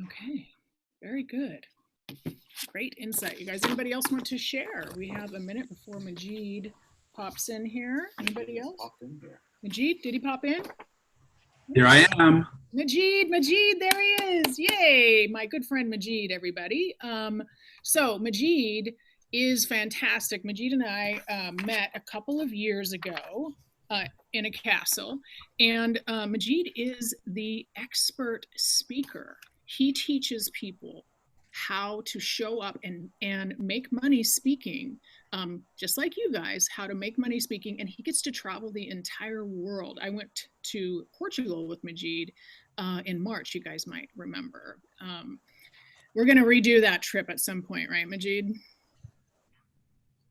Okay, very good. Great insight. You guys, anybody else want to share? We have a minute before Majid pops in here. Anybody else? Majid, did he pop in? Here I am. Majid, there he is. Yay, my good friend Majid, everybody. So Majid is fantastic. Majid and I met a couple of years ago in a castle, and Majid is the expert speaker. He teaches people how to show up and make money speaking, just like you guys, how to make money speaking, and he gets to travel the entire world. I went to Portugal with Majid in March, you guys might remember. We're going to redo that trip at some point, right, Majid?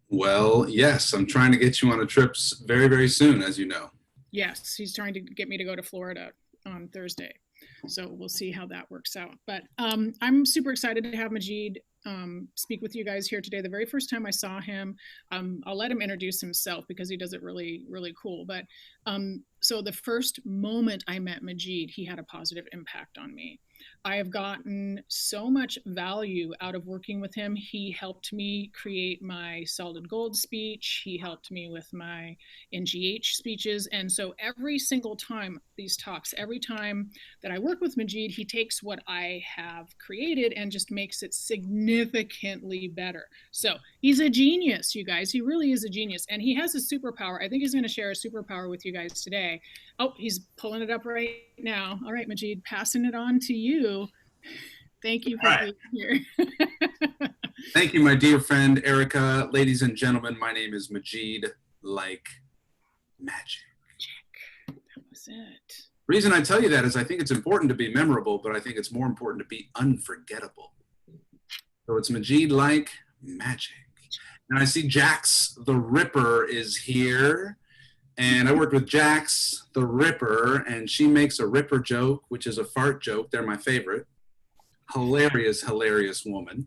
Well, yes, I'm trying to get you on a trip very, very soon, as you know. Yes, he's trying to get me to go to Florida on Thursday. So we'll see how that works out. But I'm super excited to have Majid speak with you guys here today. The very first time I saw him, I'll let him introduce himself because he does it really, really cool. But so the first moment I met Majid, he had a positive impact on me. I have gotten so much value out of working with him. He helped me create my solid gold speech. He helped me with my NGH speeches. And so every single time these talks, every time that I work with Majid, he takes what I have created and just makes it significantly better. So he's a genius, you guys. He really is a genius. And he has a superpower. I think he's going to share a superpower with you guys today. Oh, he's pulling it up right now. All right, Majid, passing it on to you. Thank you for being here. Thank you, my dear friend, Erica. Ladies and gentlemen, my name is Majid like magic. That was it. Reason I tell you that is I think it's important to be memorable, but I think it's more important to be unforgettable. So it's Majid like magic. And I see Jax the Ripper is here. And I worked with Jax the Ripper, and she makes a Ripper joke, which is a fart joke. They're my favorite. Hilarious, hilarious woman.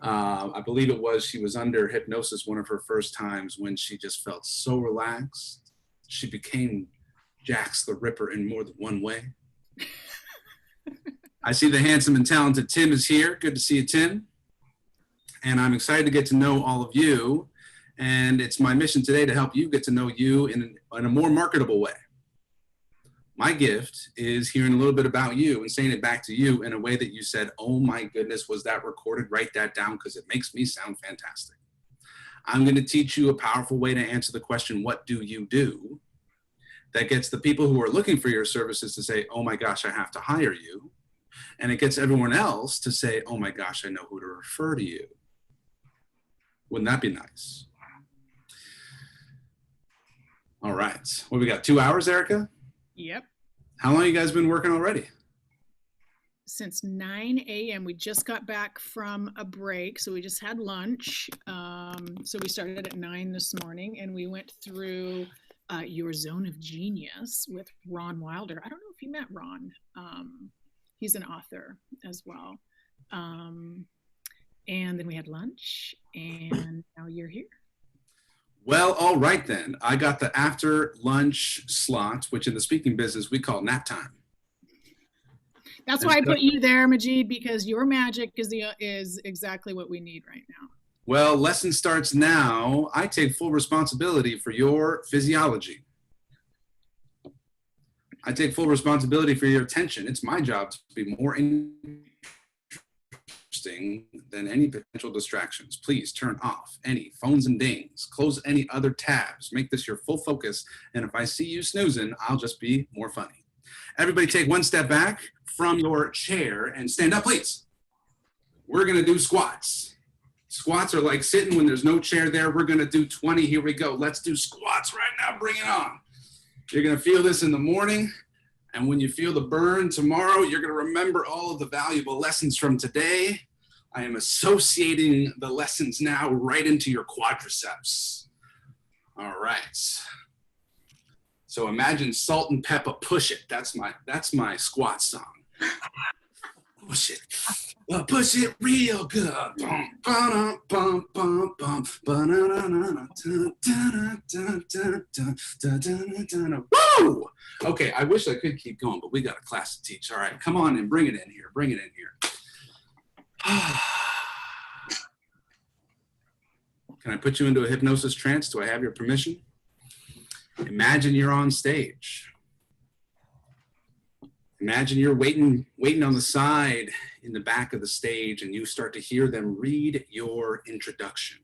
I believe it was, she was under hypnosis one of her first times when she just felt so relaxed. She became Jax the Ripper in more than one way. I see the handsome and talented Tim is here. Good to see you, Tim. And I'm excited to get to know all of you. And it's my mission today to help you get to know you in a more marketable way. My gift is hearing a little bit about you and saying it back to you in a way that you said, oh my goodness, was that recorded? Write that down because it makes me sound fantastic. I'm going to teach you a powerful way to answer the question, what do you do? That gets the people who are looking for your services to say, oh my gosh, I have to hire you. And it gets everyone else to say, oh my gosh, I know who to refer to you. Wouldn't that be nice? All right. What we got? 2 hours, Erica? Yep. How long have you guys been working already? Since 9 a.m. We just got back from a break. So we just had lunch. So we started at 9 this morning and we went through Your Zone of Genius with Ron Wilder. I don't know if you met Ron. He's an author as well. And then we had lunch and now you're here. Well, all right then. I got the after lunch slot, which in the speaking business we call nap time. That's why I put you there, Majid, because your magic is exactly what we need right now. Well, lesson starts now. I take full responsibility for your physiology. I take full responsibility for your attention. It's my job to be more interesting than any potential distractions. Please turn off any phones and dings. Close any other tabs. Make this your full focus. And if I see you snoozing, I'll just be more funny. Everybody take one step back from your chair and stand up, please. We're going to do squats. Squats are like sitting when there's no chair there. We're going to do 20. Here we go. Let's do squats right now. Bring it on. You're going to feel this in the morning. And when you feel the burn tomorrow, you're going to remember all of the valuable lessons from today. I am associating the lessons now right into your quadriceps. All right. So imagine Salt and Pepper, Push It. That's my squat song. Push it. Push it real good. Woo! Okay, I wish I could keep going, but we got a class to teach. All right, come on and bring it in here. Bring it in here. Can I put you into a hypnosis trance? Do I have your permission? Imagine you're on stage. Imagine you're waiting on the side in the back of the stage, and you start to hear them read your introduction.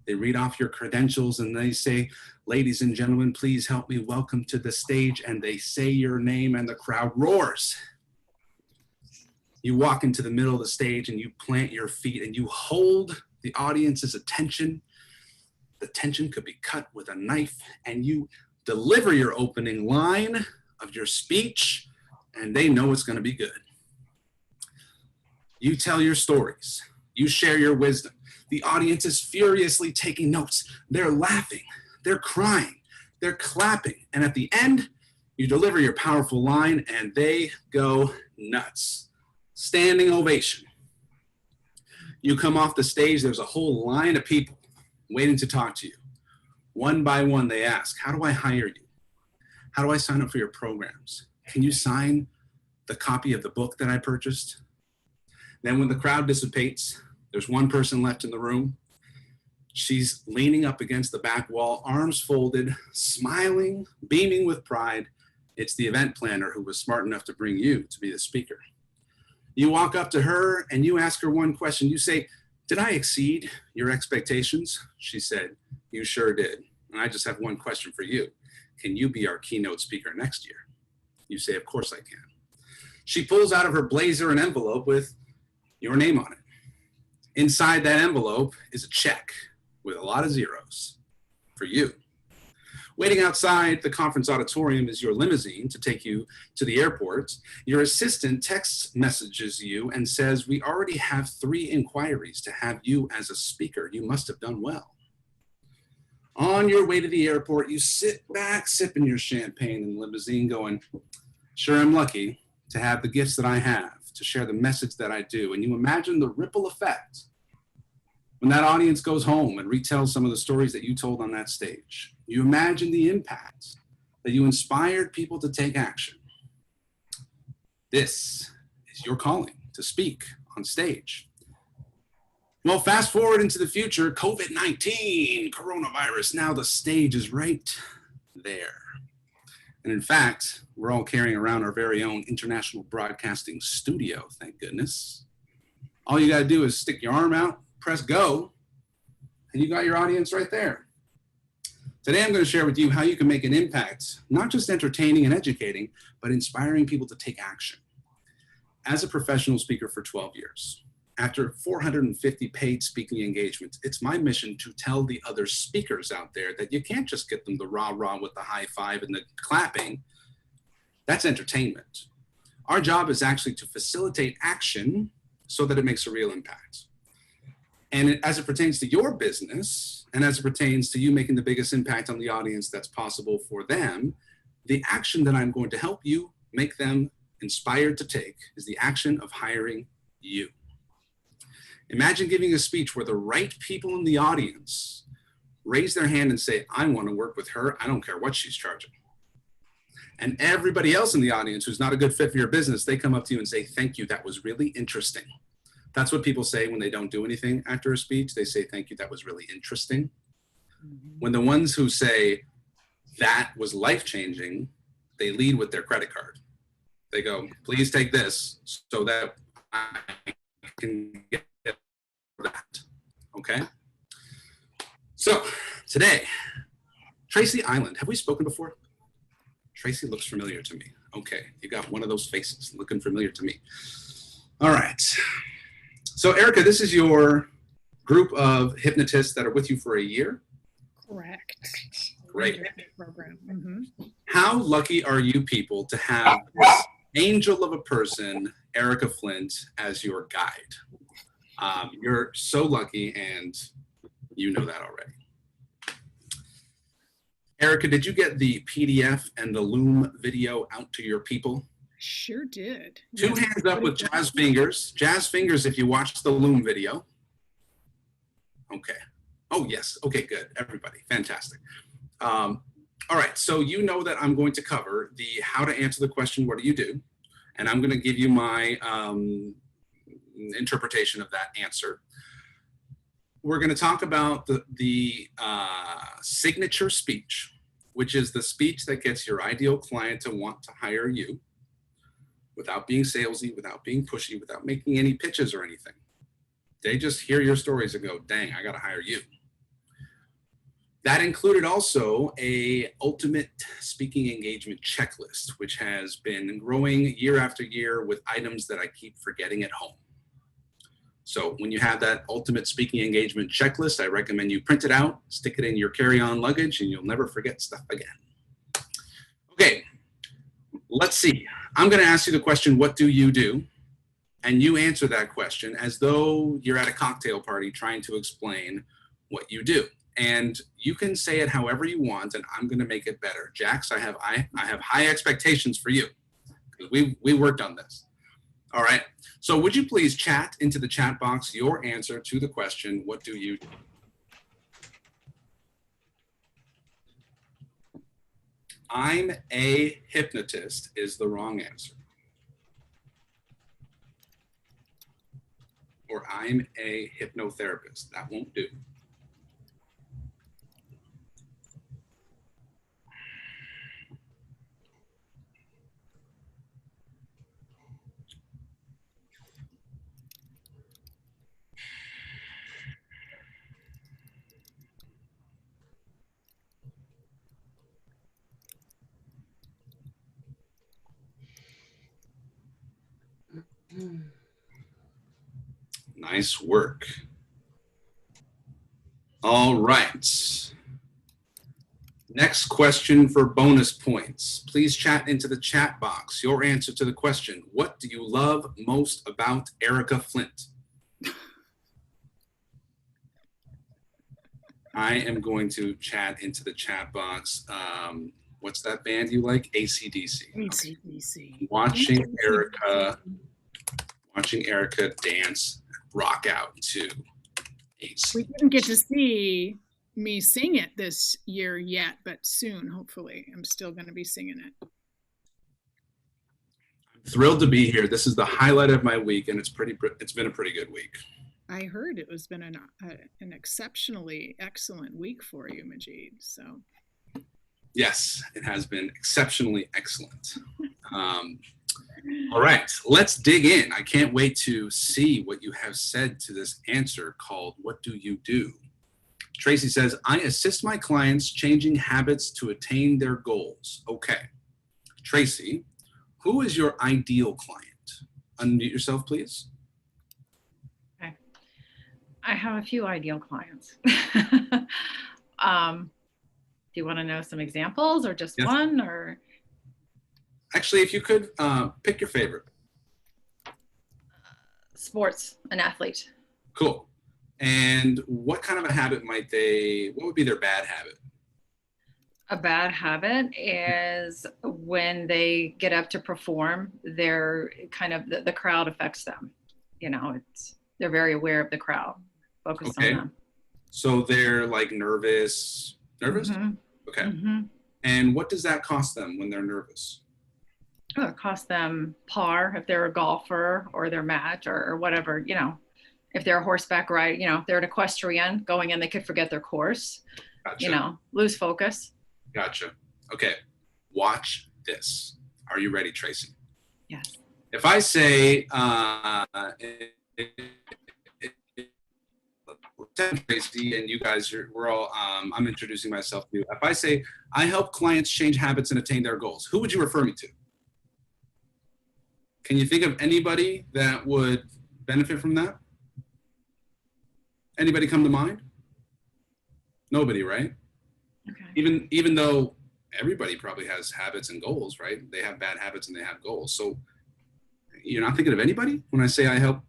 They read off your credentials and they say, "Ladies and gentlemen, please help me welcome to the stage." And they say your name and the crowd roars. You walk into the middle of the stage and you plant your feet and you hold the audience's attention. The tension could be cut with a knife, and you deliver your opening line of your speech, and they know it's going to be good. You tell your stories. You share your wisdom. The audience is furiously taking notes. They're laughing. They're crying. They're clapping. And at the end, you deliver your powerful line, and they go nuts. Standing ovation. You come off the stage. There's a whole line of people waiting to talk to you. One by one, they ask, "How do I hire you? How do I sign up for your programs? Can you sign the copy of the book that I purchased?" Then when the crowd dissipates, there's one person left in the room. She's leaning up against the back wall, arms folded, smiling, beaming with pride. It's the event planner who was smart enough to bring you to be the speaker. You walk up to her and you ask her one question. You say, "Did I exceed your expectations?" She said, "You sure did. And I just have one question for you. Can you be our keynote speaker next year?" You say, "Of course I can." She pulls out of her blazer an envelope with your name on it. Inside that envelope is a check with a lot of zeros for you. Waiting outside the conference auditorium is your limousine to take you to the airport. Your assistant text messages you and says, "We already have 3 inquiries to have you as a speaker. You must have done well." On your way to the airport, you sit back, sipping your champagne in the limousine going, "Sure, I'm lucky to have the gifts that I have, to share the message that I do." And you imagine the ripple effect when that audience goes home and retells some of the stories that you told on that stage. You imagine the impact that you inspired people to take action. This is your calling, to speak on stage. Well, fast forward into the future, COVID-19, coronavirus. Now the stage is right there. And in fact, we're all carrying around our very own international broadcasting studio, thank goodness. All you got to do is stick your arm out, press go, and you got your audience right there. Today, I'm going to share with you how you can make an impact, not just entertaining and educating, but inspiring people to take action. As a professional speaker for 12 years, after 450 paid speaking engagements, it's my mission to tell the other speakers out there that you can't just get them the rah-rah with the high five and the clapping. That's entertainment. Our job is actually to facilitate action so that it makes a real impact. And as it pertains to your business, and as it pertains to you making the biggest impact on the audience that's possible for them, the action that I'm going to help you make them inspired to take is the action of hiring you. Imagine giving a speech where the right people in the audience raise their hand and say, "I want to work with her. I don't care what she's charging." And everybody else in the audience who's not a good fit for your business, they come up to you and say, "Thank you. That was really interesting." That's what people say when they don't do anything after a speech. They say, "Thank you. That was really interesting." When the ones who say, "That was life-changing," they lead with their credit card. They go, "Please take this so that I can get that." Okay? So today, Tracy Island. Have we spoken before? Tracy looks familiar to me. Okay, you got one of those faces looking familiar to me. All right. So Erica, this is your group of hypnotists that are with you for a year? Correct. Great. Program. Mm-hmm. How lucky are you people to have this angel of a person, Erica Flint, as your guide? You're so lucky, and you know that already. Erica, did you get the PDF and the Loom video out to your people? Sure did. Two hands up with jazz fingers. Jazz fingers if you watched the Loom video. Okay. Oh, yes. Okay, good. Everybody. Fantastic. All right. So you know that I'm going to cover the how to answer the question, what do you do? And I'm going to give you my interpretation of that answer. We're going to talk about the signature speech, which is the speech that gets your ideal client to want to hire you without being salesy, without being pushy, without making any pitches or anything. They just hear your stories and go, dang, I got to hire you. That included also a ultimate speaking engagement checklist, which has been growing year after year with items that I keep forgetting at home. So when you have that ultimate speaking engagement checklist, I recommend you print it out, stick it in your carry-on luggage, and you'll never forget stuff again. Okay, let's see. I'm going to ask you the question, what do you do? And you answer that question as though you're at a cocktail party trying to explain what you do. And you can say it however you want, and I'm going to make it better. Jax, I have high expectations for you. We worked on this. All right. So would you please chat into the chat box your answer to the question, what do you do? I'm a hypnotist is the wrong answer. Or I'm a hypnotherapist. That won't do. Nice work. All right. Next question for bonus points. Please chat into the chat box your answer to the question, what do you love most about Erica Flint? I am going to chat into the chat box. What's that band you like? AC/DC. AC/DC. Watching Erica dance, rock out to AC. We didn't get to see me sing it this year yet, but soon, hopefully. I'm still going to be singing it. I'm thrilled to be here. This is the highlight of my week, and it's been a pretty good week. I heard it was been an exceptionally excellent week for you, Majid. So. Yes, it has been exceptionally excellent. All right, let's dig in. I can't wait to see what you have said to this answer called, what do you do? Tracy says, I assist my clients changing habits to attain their goals. Okay. Tracy, who is your ideal client? Unmute yourself, please. Okay. I have a few ideal clients. Do you want to know some examples or just one? Or actually, if you could pick your favorite. Sports, an athlete. Cool. And what kind of a habit what would be their bad habit? A bad habit is when they get up to perform, they're kind of, the crowd affects them. You know, they're very aware of the crowd, focused on them. So they're like nervous? Mm-hmm. Okay. Mm-hmm. And what does that cost them when they're nervous? Oh, it costs them par if they're a golfer or their match or whatever, you know. If they're a horseback ride, you know, if they're an equestrian going in, they could forget their course, gotcha. You know, lose focus. Gotcha. Okay. Watch this. Are you ready, Tracy? Yes. If I say, Tracy, and you guys, we're all, I'm introducing myself to you. If I say, I help clients change habits and attain their goals, who would you refer me to? Can you think of anybody that would benefit from that? Anybody come to mind? Nobody, right? Okay. Even though everybody probably has habits and goals, right? They have bad habits and they have goals. So you're not thinking of anybody when I say I help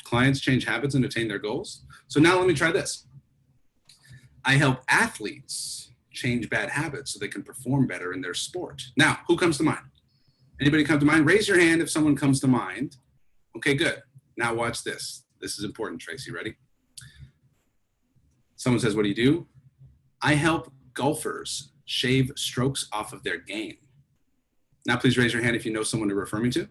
clients change habits and attain their goals? So now let me try this. I help athletes change bad habits so they can perform better in their sport. Now, who comes to mind? Anybody come to mind? Raise your hand if someone comes to mind. Okay, good. Now watch this. This is important, Tracy. Ready? Someone says, what do you do? I help golfers shave strokes off of their game. Now, please raise your hand if you know someone to refer me to.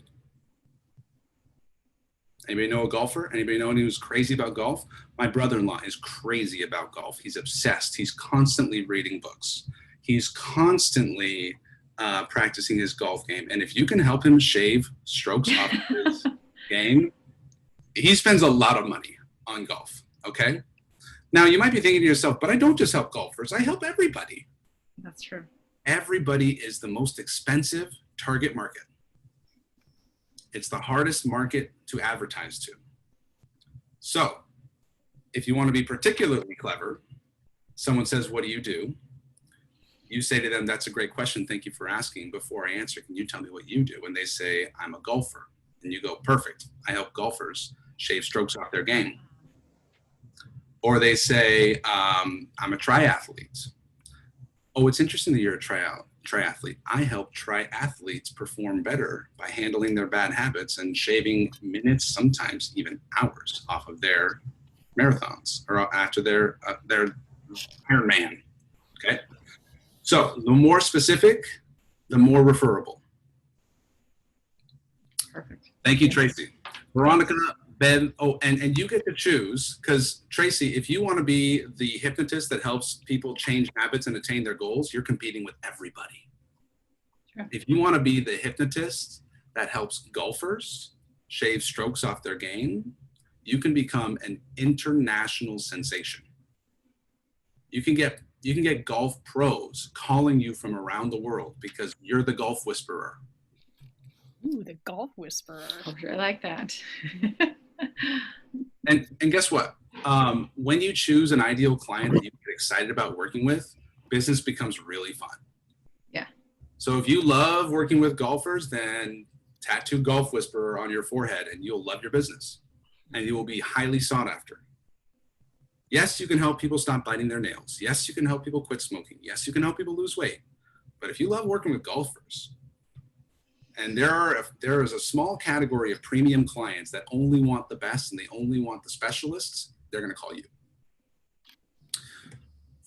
Anybody know a golfer? Anybody know anyone who's crazy about golf? My brother-in-law is crazy about golf. He's obsessed. He's constantly reading books. He's constantly practicing his golf game. And if you can help him shave strokes off his game, he spends a lot of money on golf, okay? Now, you might be thinking to yourself, but I don't just help golfers. I help everybody. That's true. Everybody is the most expensive target market. It's the hardest market to advertise to. So if you want to be particularly clever, someone says, what do? You say to them, that's a great question. Thank you for asking. Before I answer, can you tell me what you do? And they say, I'm a golfer. And you go, perfect. I help golfers shave strokes off their game. Or they say, I'm a triathlete. Oh, it's interesting that you're a triathlete. I help triathletes perform better by handling their bad habits and shaving minutes, sometimes even hours off of their marathons or after their Ironman. Okay. So the more specific, the more referable. Perfect. Thank you, Tracy. Veronica, Ben, and you get to choose, because Tracy, if you want to be the hypnotist that helps people change habits and attain their goals, you're competing with everybody. Sure. If you want to be the hypnotist that helps golfers shave strokes off their game, you can become an international sensation. You can get golf pros calling you from around the world because you're the golf whisperer. Ooh, the golf whisperer. Oh, I like that. And guess what? When you choose an ideal client that you get excited about working with, business becomes really fun. Yeah. So if you love working with golfers, then tattoo golf whisperer on your forehead and you'll love your business and you will be highly sought after. Yes, you can help people stop biting their nails. Yes, you can help people quit smoking. Yes, you can help people lose weight. But if you love working with golfers, and there is a small category of premium clients that only want the best and they only want the specialists, they're going to call you.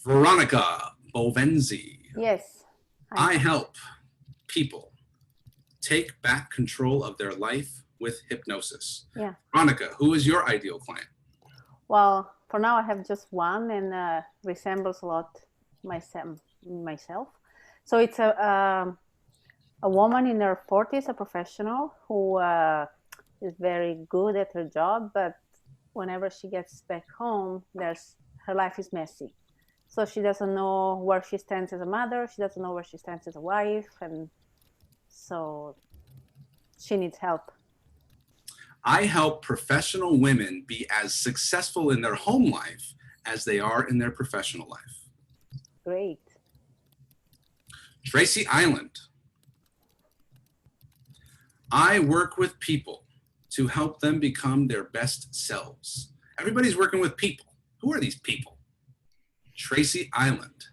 Veronica Bovenzi. Yes. I help people take back control of their life with hypnosis. Yeah. Veronica, who is your ideal client? Well, for now I have just one and resembles a lot myself. So it's a woman in her 40s, a professional who is very good at her job, but whenever she gets back home, her life is messy. So she doesn't know where she stands as a mother. She doesn't know where she stands as a wife. And so she needs help. I help professional women be as successful in their home life as they are in their professional life. Great. Tracy Island. I work with people to help them become their best selves. Everybody's working with people. Who are these people? Tracy Island.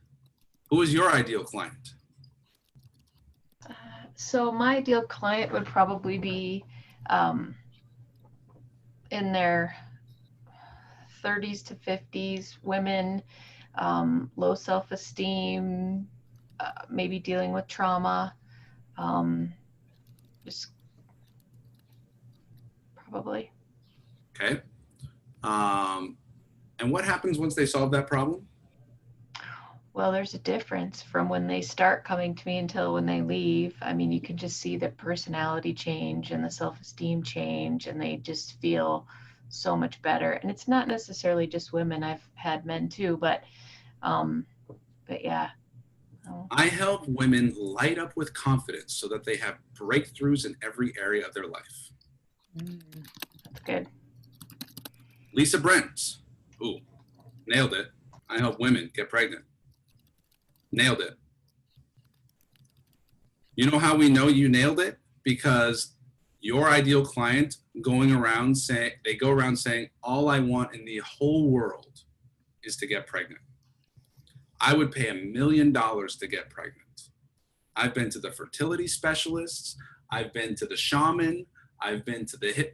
Who is your ideal client? So my ideal client would probably be in their 30s to 50s, women, low self-esteem, maybe dealing with trauma, just probably. Okay. And what happens once they solve that problem? Well, there's a difference from when they start coming to me until when they leave. I mean, you can just see the personality change and the self-esteem change, and they just feel so much better. And it's not necessarily just women. I've had men too, but yeah. I help women light up with confidence so that they have breakthroughs in every area of their life. That's good. Lisa Brent. Ooh, nailed it. I help women get pregnant. Nailed it. You know how we know you nailed it? Because your ideal client go around saying, all I want in the whole world is to get pregnant. I would pay $1 million to get pregnant. I've been to the fertility specialists. I've been to the shaman. I've been to the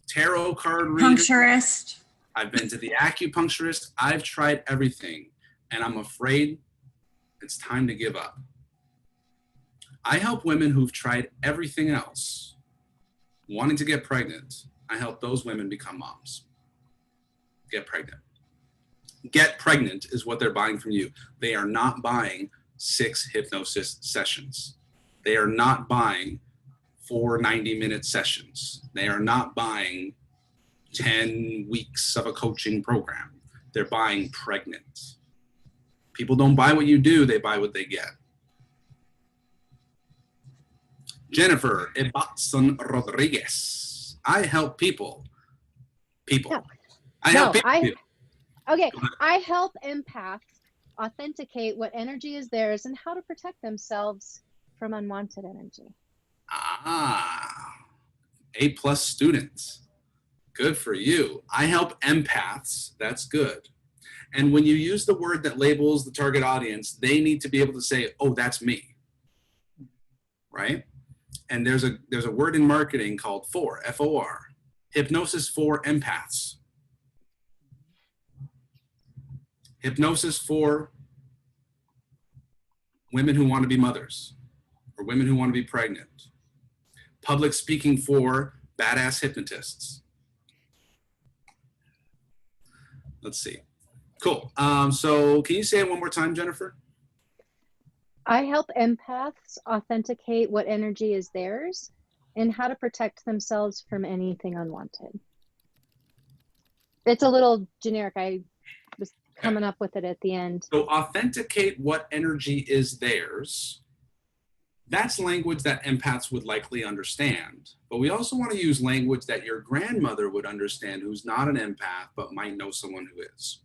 tarot card reader. Puncturist. I've been to the acupuncturist. I've tried everything, and I'm afraid it's time to give up. I help women who've tried everything else, wanting to get pregnant, I help those women become moms. Get pregnant. Get pregnant is what they're buying from you. They are not buying 6 hypnosis sessions. They are not buying 4 90-minute sessions. They are not buying 10 weeks of a coaching program. They're buying pregnant. People don't buy what you do, they buy what they get. Jennifer Ebatson Rodriguez. I help people. No. I help people. Okay, I help empaths authenticate what energy is theirs and how to protect themselves from unwanted energy. A+ students. Good for you. I help empaths. That's good. And when you use the word that labels the target audience, they need to be able to say, oh, that's me. Right? And there's a word in marketing called FOR, F-O-R, hypnosis for empaths. Hypnosis for women who want to be mothers or women who want to be pregnant. Public speaking for badass hypnotists. Let's see. Cool. So can you say it one more time, Jennifer? I help empaths authenticate what energy is theirs and how to protect themselves from anything unwanted. It's a little generic. I was coming up with it at the end. So authenticate what energy is theirs. That's language that empaths would likely understand. But we also want to use language that your grandmother would understand who's not an empath, but might know someone who is.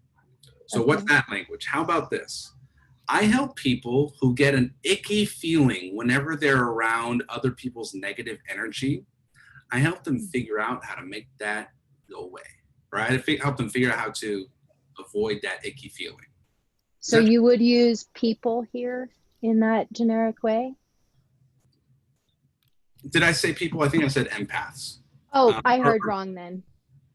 So Okay. What's that language? How about this? I help people who get an icky feeling whenever they're around other people's negative energy. I help them figure out how to make that go away, right? I help them figure out how to avoid that icky feeling. So you would use people here in that generic way? Did I say people? I think I said empaths. Oh, I heard wrong then.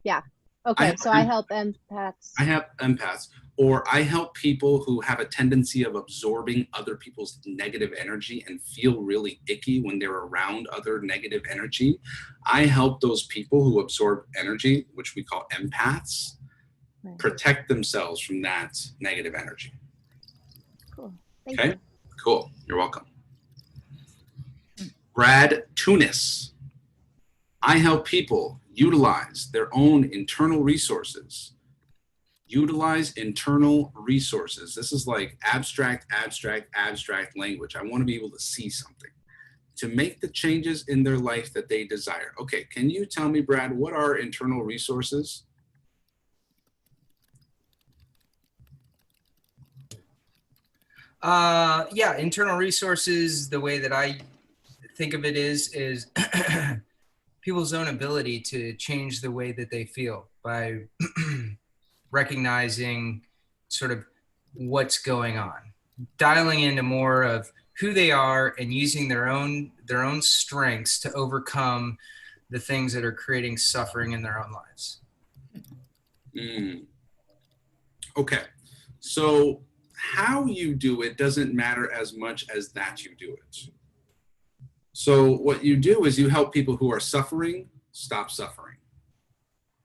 Yeah. Okay, so I help empaths. I have empaths, or I help people who have a tendency of absorbing other people's negative energy and feel really icky when they're around other negative energy. I help those people who absorb energy, which we call empaths, Right. protect themselves from that negative energy. Cool. Thank Okay, you. cool. You're welcome. Brad Tunis. I help people utilize their own internal resources. Utilize internal resources. This is like abstract language. I want to be able to see something to make the changes in their life that they desire. Okay, can you tell me, Brad, what are internal resources? Yeah, internal resources, the way that I think of it is people's own ability to change the way that they feel by recognizing sort of what's going on, dialing into more of who they are and using their own strengths to overcome the things that are creating suffering in their own lives. Okay, so how you do it doesn't matter as much as that you do it. So what you do is you help people who are suffering stop suffering.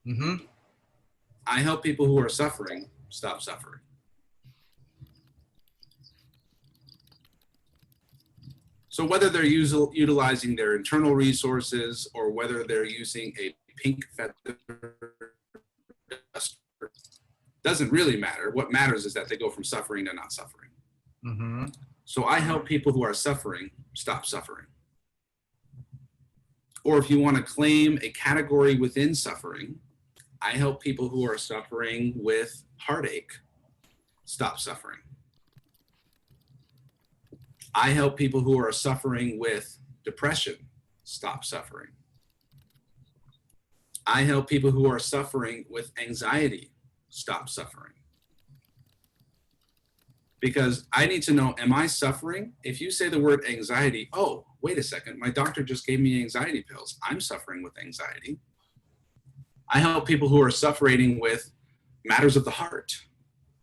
Mm-hmm. I help people who are suffering stop suffering. So whether they're utilizing their internal resources or whether they're using a pink feather duster, doesn't really matter. What matters is that they go from suffering to not suffering. Mm-hmm. So I help people who are suffering stop suffering. Or if you want to claim a category within suffering, I help people who are suffering with heartache stop suffering. I help people who are suffering with depression stop suffering. I help people who are suffering with anxiety stop suffering. Because I need to know, am I suffering? If you say the word anxiety, oh, wait a second, my doctor just gave me anxiety pills. I'm suffering with anxiety. I help people who are suffering with matters of the heart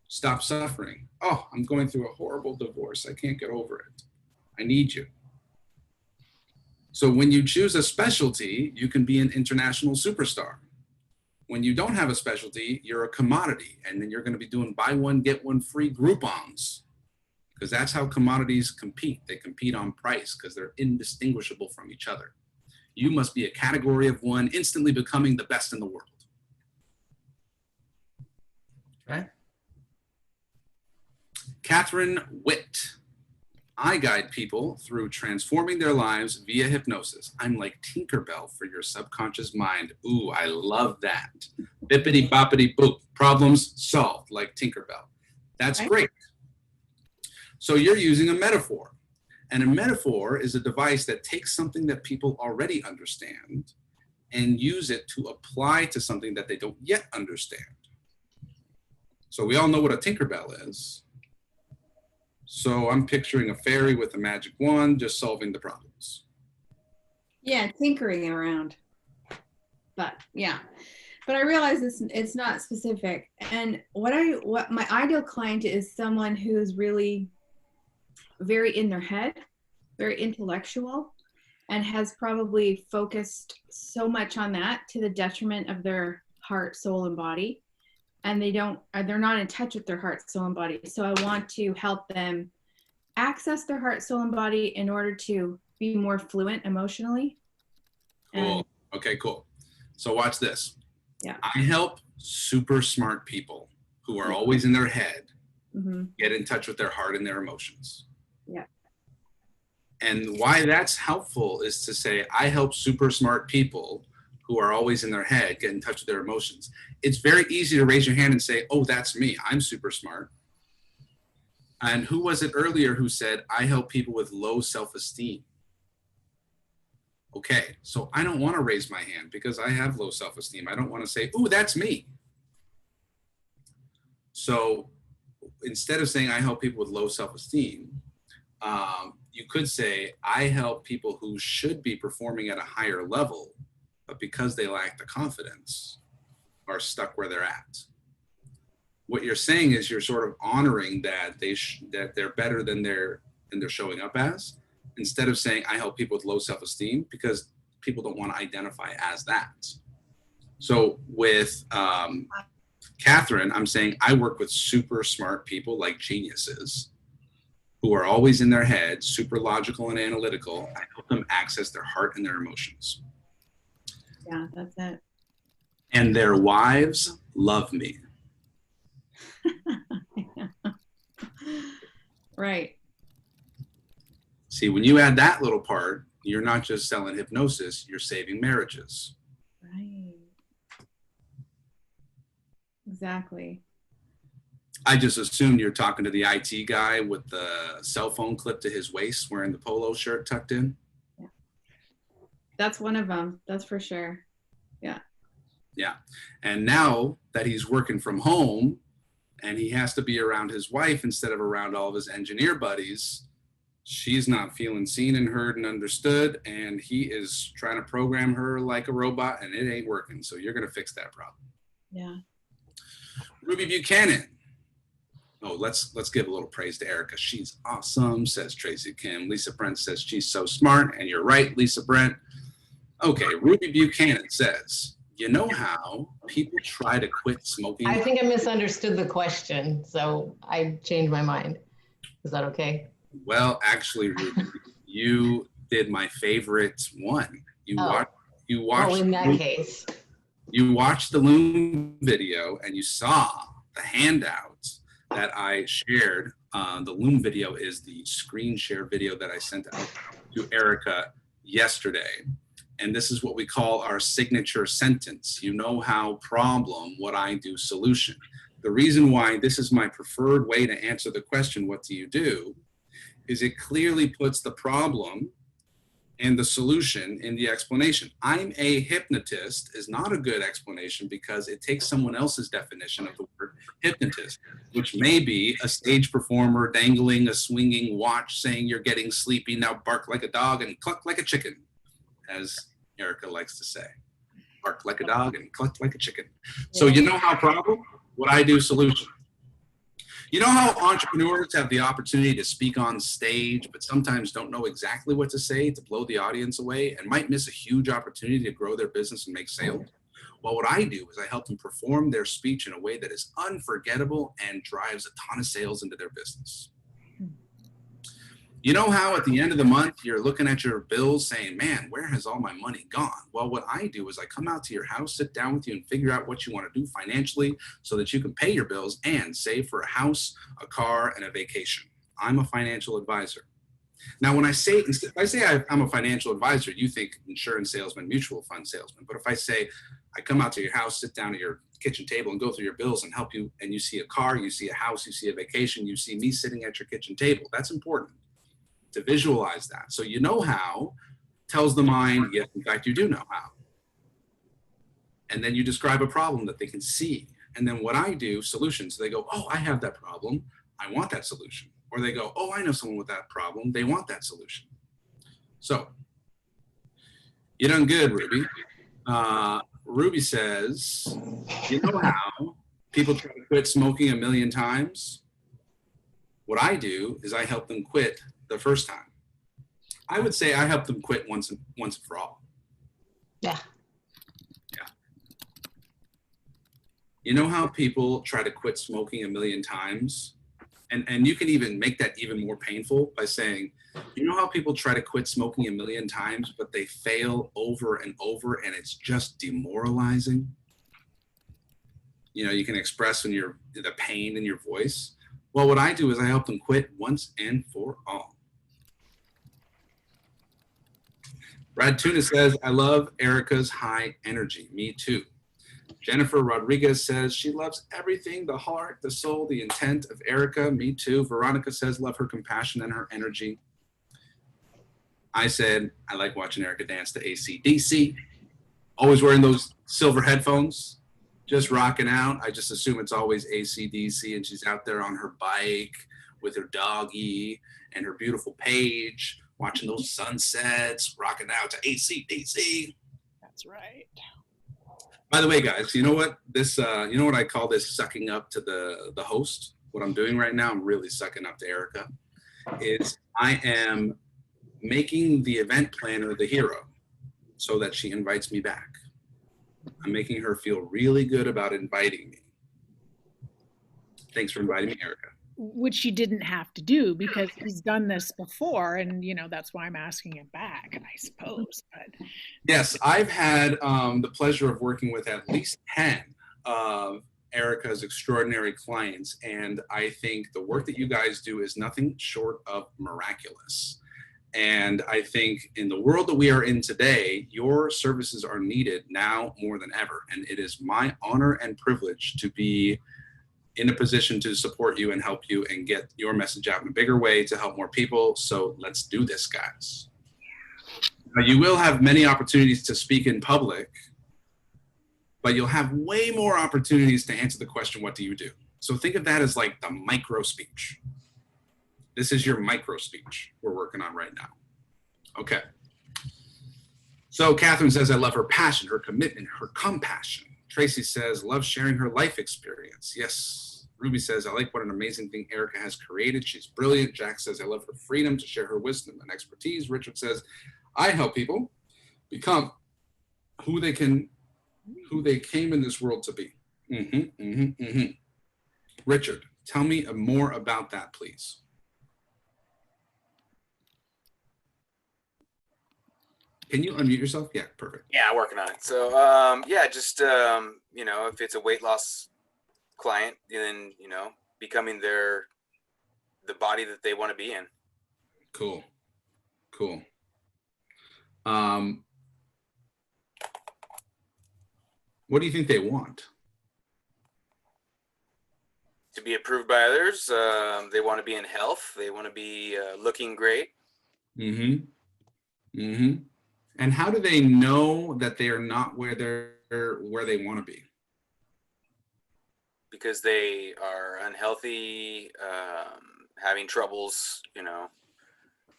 stop suffering. Oh, I'm going through a horrible divorce. I can't get over it. I need you. So when you choose a specialty, you can be an international superstar. When you don't have a specialty, you're a commodity, and then you're going to be doing buy one, get one free Groupons, because that's how commodities compete. They compete on price because they're indistinguishable from each other. You must be a category of one, instantly becoming the best in the world. Okay. Catherine Witt. I guide people through transforming their lives via hypnosis. I'm like Tinkerbell for your subconscious mind. Ooh, I love that. Bippity boppity boop. Problems solved like Tinkerbell. That's great. So you're using a metaphor. And a metaphor is a device that takes something that people already understand and use it to apply to something that they don't yet understand. So we all know what a Tinkerbell is. So I'm picturing a fairy with a magic wand just solving the problems. Yeah, tinkering around. But yeah. But I realize it's not specific. And what my ideal client is someone who's really very in their head, very intellectual, and has probably focused so much on that to the detriment of their heart, soul, and body. And they're not in touch with their heart, soul, and body. So I want to help them access their heart, soul, and body in order to be more fluent emotionally. Cool. Okay, cool. So watch this. Yeah. I help super smart people who are always in their head get in touch with their heart and their emotions. Yeah. And why that's helpful is to say, I help super smart people who are always in their head get in touch with their emotions. It's very easy to raise your hand and say, oh, that's me. I'm super smart. And who was it earlier who said, I help people with low self-esteem? Okay, so I don't want to raise my hand because I have low self-esteem. I don't want to say, oh, that's me. So instead of saying I help people with low self-esteem, you could say I help people who should be performing at a higher level, but because they lack the confidence, are stuck where they're at. What you're saying is you're sort of honoring that that they're better than they're showing up as, instead of saying I help people with low self-esteem, because people don't want to identify as that. So with Catherine, I'm saying I work with super smart people like geniuses who are always in their head, super logical and analytical. I help them access their heart and their emotions. Yeah, that's it. And their wives love me. Right. See, when you add that little part, you're not just selling hypnosis, you're saving marriages. Right. Exactly. I just assumed you're talking to the IT guy with the cell phone clipped to his waist, wearing the polo shirt tucked in. Yeah. That's one of them. That's for sure. Yeah. Yeah. And now that he's working from home and he has to be around his wife instead of around all of his engineer buddies, she's not feeling seen and heard and understood. And he is trying to program her like a robot and it ain't working. So you're going to fix that problem. Yeah. Ruby Buchanan. Oh, let's give a little praise to Erica. She's awesome, says Tracy Kim. Lisa Brent says she's so smart. And you're right, Lisa Brent. Okay, Ruby Buchanan says, you know how people try to quit smoking? I think I misunderstood the question, so I changed my mind. Is that okay? Well, actually, Ruby, you did my favorite one. You watched. Oh, in that case. You watched the Loom video and you saw the handout that I shared. The Loom video is the screen share video that I sent out to Erica yesterday. And this is what we call our signature sentence. You know how, problem, what I do, solution. The reason why this is my preferred way to answer the question, what do you do, is it clearly puts the problem and the solution in the explanation. I'm a hypnotist is not a good explanation because it takes someone else's definition of the word hypnotist, which may be a stage performer dangling a swinging watch saying you're getting sleepy, now bark like a dog and cluck like a chicken, as Erica likes to say. Bark like a dog and cluck like a chicken. So you know how, problem, what I do, solution. You know how entrepreneurs have the opportunity to speak on stage, but sometimes don't know exactly what to say to blow the audience away and might miss a huge opportunity to grow their business and make sales? Well, what I do is I help them perform their speech in a way that is unforgettable and drives a ton of sales into their business. You know how at the end of the month, you're looking at your bills saying, man, where has all my money gone? Well, what I do is I come out to your house, sit down with you and figure out what you want to do financially so that you can pay your bills and save for a house, a car, and a vacation. I'm a financial advisor. Now, when if I say I'm a financial advisor, you think insurance salesman, mutual fund salesman. But if I say I come out to your house, sit down at your kitchen table and go through your bills and help you, and you see a car, you see a house, you see a vacation, you see me sitting at your kitchen table, that's important to visualize that. So you know how tells the mind, yes, in fact, you do know how. And then you describe a problem that they can see. And then what I do, solutions, they go, oh, I have that problem. I want that solution. Or they go, oh, I know someone with that problem. They want that solution. So you done good, Ruby. Ruby says, you know how people try to quit smoking 1,000,000 times? What I do is I help them quit the first time. I would say I help them quit once and for all. Yeah. Yeah. You know how people try to quit smoking 1,000,000 times? And you can even make that even more painful by saying, you know how people try to quit smoking 1,000,000 times, but they fail over and over and it's just demoralizing? You know, you can express the pain in your voice. Well, what I do is I help them quit once and for all. Brad Tuna says, I love Erica's high energy. Me too. Jennifer Rodriguez says she loves everything, the heart, the soul, the intent of Erica. Me too. Veronica says, love her compassion and her energy. I said, I like watching Erica dance to AC/DC. Always wearing those silver headphones, just rocking out. I just assume it's always AC/DC and she's out there on her bike with her doggy and her beautiful Paige, watching those sunsets, rocking out to AC/DC. That's right. By the way, guys, you know what you know what I call this sucking up to the host? What I'm doing right now, I'm really sucking up to Erica, is I am making the event planner the hero so that she invites me back. I'm making her feel really good about inviting me. Thanks for inviting me, Erica. Which she didn't have to do because he's done this before, and that's why I'm asking him back, I suppose. But yes, I've had the pleasure of working with at least 10 of Erica's extraordinary clients, and I think the work that you guys do is nothing short of miraculous. And I think in the world that we are in today, your services are needed now more than ever, and it is my honor and privilege to be in a position to support you and help you and get your message out in a bigger way to help more people. So let's do this, guys. Now, you will have many opportunities to speak in public, but you'll have way more opportunities to answer the question, what do you do? So think of that as like the micro speech. This is your micro speech we're working on right now. Okay. So Catherine says, I love her passion, her commitment, her compassion. Tracy says, love sharing her life experience. Yes. Ruby says, I like what an amazing thing Erica has created. She's brilliant. Jack says, I love her freedom to share her wisdom and expertise. Richard says, I help people become who they came in this world to be. Richard, tell me more about that, please. Can you unmute yourself? Yeah, perfect. Yeah, working on it. So, just, if it's a weight loss client, then, becoming the body that they want to be in. Cool. What do you think they want? To be approved by others. They want to be in health. They want to be looking great. And how do they know that they are not where they want to be? Because they are unhealthy, having troubles,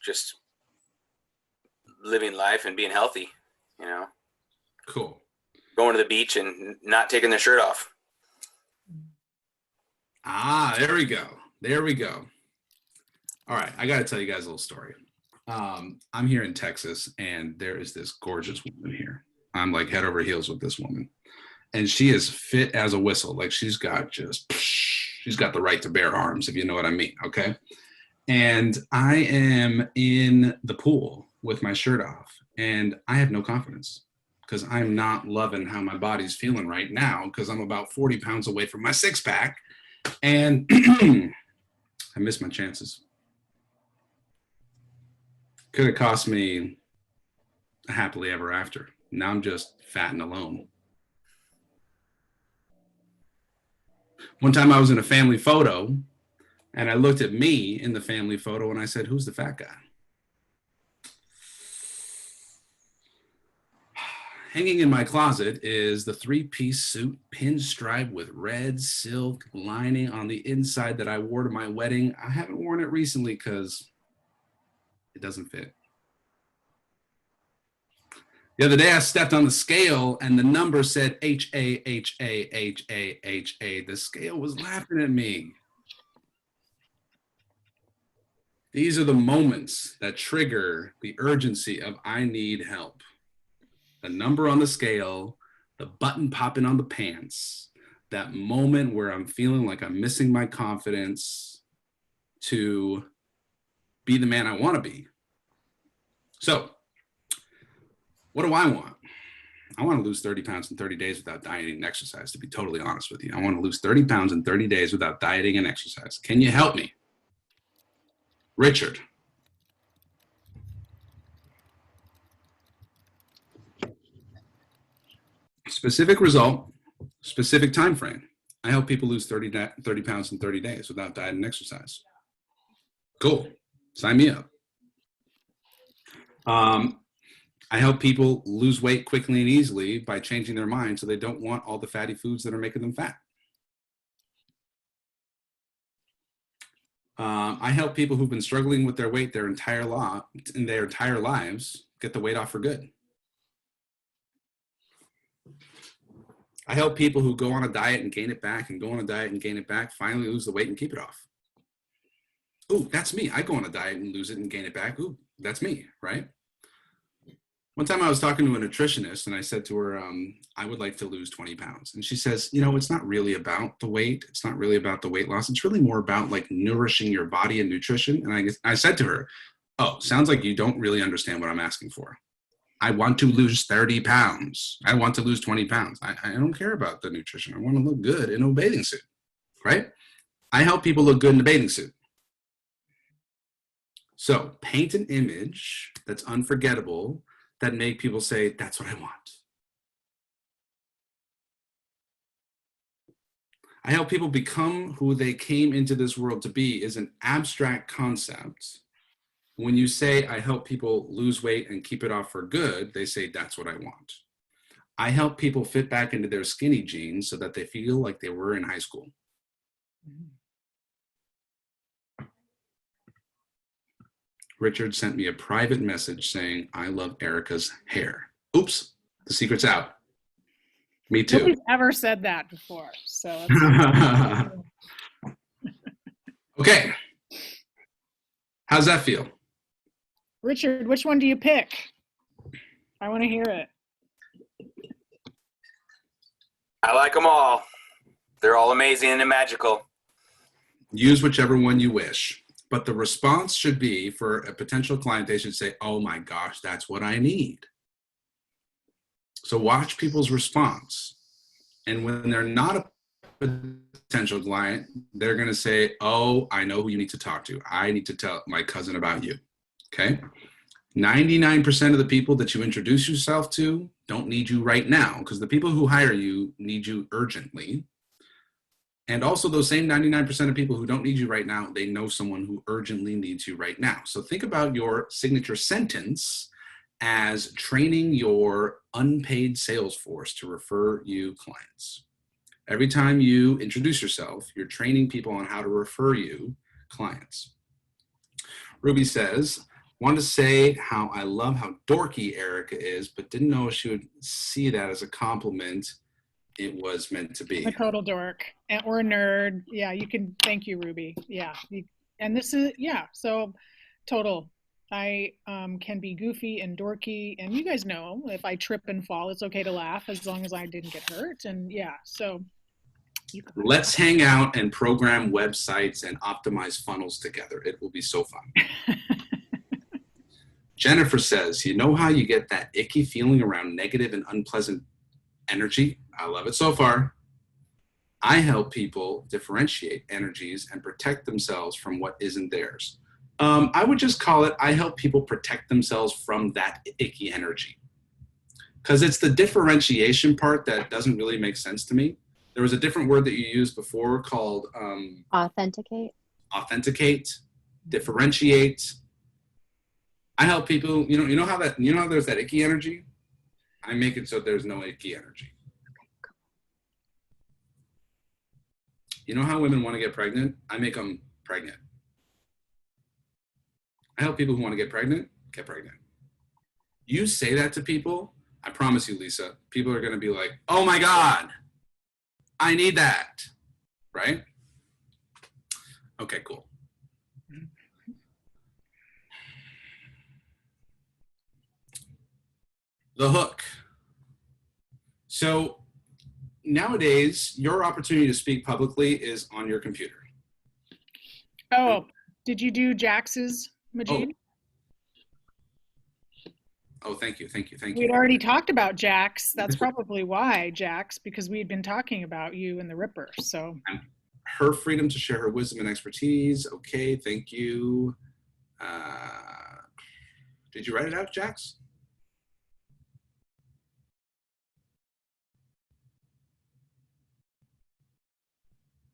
just living life and being healthy, Cool. Going to the beach and not taking their shirt off. Ah, there we go. There we go. All right, I got to tell you guys a little story. I'm here in Texas, and there is this gorgeous woman here. I'm like head over heels with this woman, and she is fit as a whistle. Like she's got the right to bear arms, if you know what I mean. Okay. And I am in the pool with my shirt off, and I have no confidence because I'm not loving how my body's feeling right now because I'm about 40 pounds away from my six pack, and I missed my chances. Could have cost me a happily ever after. Now I'm just fat and alone. One time I was in a family photo, and I looked at me in the family photo and I said, who's the fat guy? Hanging in my closet is the 3-piece suit, pinstripe with red silk lining on the inside that I wore to my wedding. I haven't worn it recently because it doesn't fit. The other day I stepped on the scale and the number said H-A-H-A-H-A-H-A. The scale was laughing at me. These are the moments that trigger the urgency of I need help. The number on the scale, the button popping on the pants, that moment where I'm feeling like I'm missing my confidence to be the man I want to be. So, what do I want? I want to lose 30 pounds in 30 days without dieting and exercise, to be totally honest with you. I want to lose 30 pounds in 30 days without dieting and exercise. Can you help me? Richard. Specific result, specific time frame. I help people lose 30 pounds in 30 days without diet and exercise. Cool. Sign me up. I help people lose weight quickly and easily by changing their mind so they don't want all the fatty foods that are making them fat. I help people who've been struggling with their weight their entire lives get the weight off for good. I help people who go on a diet and gain it back and go on a diet and gain it back, finally lose the weight and keep it off. Ooh, that's me. I go on a diet and lose it and gain it back. Ooh, that's me, right? One time I was talking to a nutritionist and I said to her, I would like to lose 20 pounds. And she says, you know, it's not really about the weight. It's not really about the weight loss. It's really more about like nourishing your body and nutrition. And I said to her, oh, sounds like you don't really understand what I'm asking for. I want to lose 30 pounds. I want to lose 20 pounds. I don't care about the nutrition. I want to look good in a bathing suit, right? I help people look good in a bathing suit. So paint an image that's unforgettable that make people say, that's what I want. I help people become who they came into this world to be is an abstract concept. When you say, I help people lose weight and keep it off for good, they say, that's what I want. I help people fit back into their skinny jeans so that they feel like they were in high school. Richard sent me a private message saying, I love Erica's hair. Oops, the secret's out. Me too. Nobody's ever said that before. So okay. How's that feel? Richard, which one do you pick? I want to hear it. I like them all. They're all amazing and magical. Use whichever one you wish. But the response should be, for a potential client, they should say, oh my gosh, that's what I need. So watch people's response. And when they're not a potential client, they're going to say, oh, I know who you need to talk to. I need to tell my cousin about you. Okay? 99% of the people that you introduce yourself to don't need you right now, because the people who hire you need you urgently. And also those same 99% of people who don't need you right now, they know someone who urgently needs you right now. So think about your signature sentence as training your unpaid sales force to refer you clients. Every time you introduce yourself, you're training people on how to refer you clients. Ruby says, want to say how I love how dorky Erica is, but didn't know she would see that as a compliment it was meant to be. A total dork or a nerd. Yeah, you can. Thank you, Ruby. Yeah. And this is, yeah, so total. I can be goofy and dorky. And you guys know if I trip and fall, it's okay to laugh as long as I didn't get hurt. And yeah, so. Let's hang out and program websites and optimize funnels together. It will be so fun. Jennifer says, you know how you get that icky feeling around negative and unpleasant energy? I love it so far. I help people differentiate energies and protect themselves from what isn't theirs. I would just call it, I help people protect themselves from that icky energy. Because it's the differentiation part that doesn't really make sense to me. There was a different word that you used before called authenticate. Authenticate, differentiate. I help people, you know how there's that icky energy? I make it so there's no icky energy. You know how women want to get pregnant? I make them pregnant. I help people who want to get pregnant. You say that to people, I promise you, Lisa, people are going to be like, oh my God, I need that, right? Okay, cool. The hook. So nowadays, your opportunity to speak publicly is on your computer. Oh, did you do Jax's, Majid? Oh, thank you. We'd already talked about Jax. That's probably why, Jax, because we'd been talking about you and the Ripper. So her freedom to share her wisdom and expertise. Okay, thank you. Did you write it out, Jax?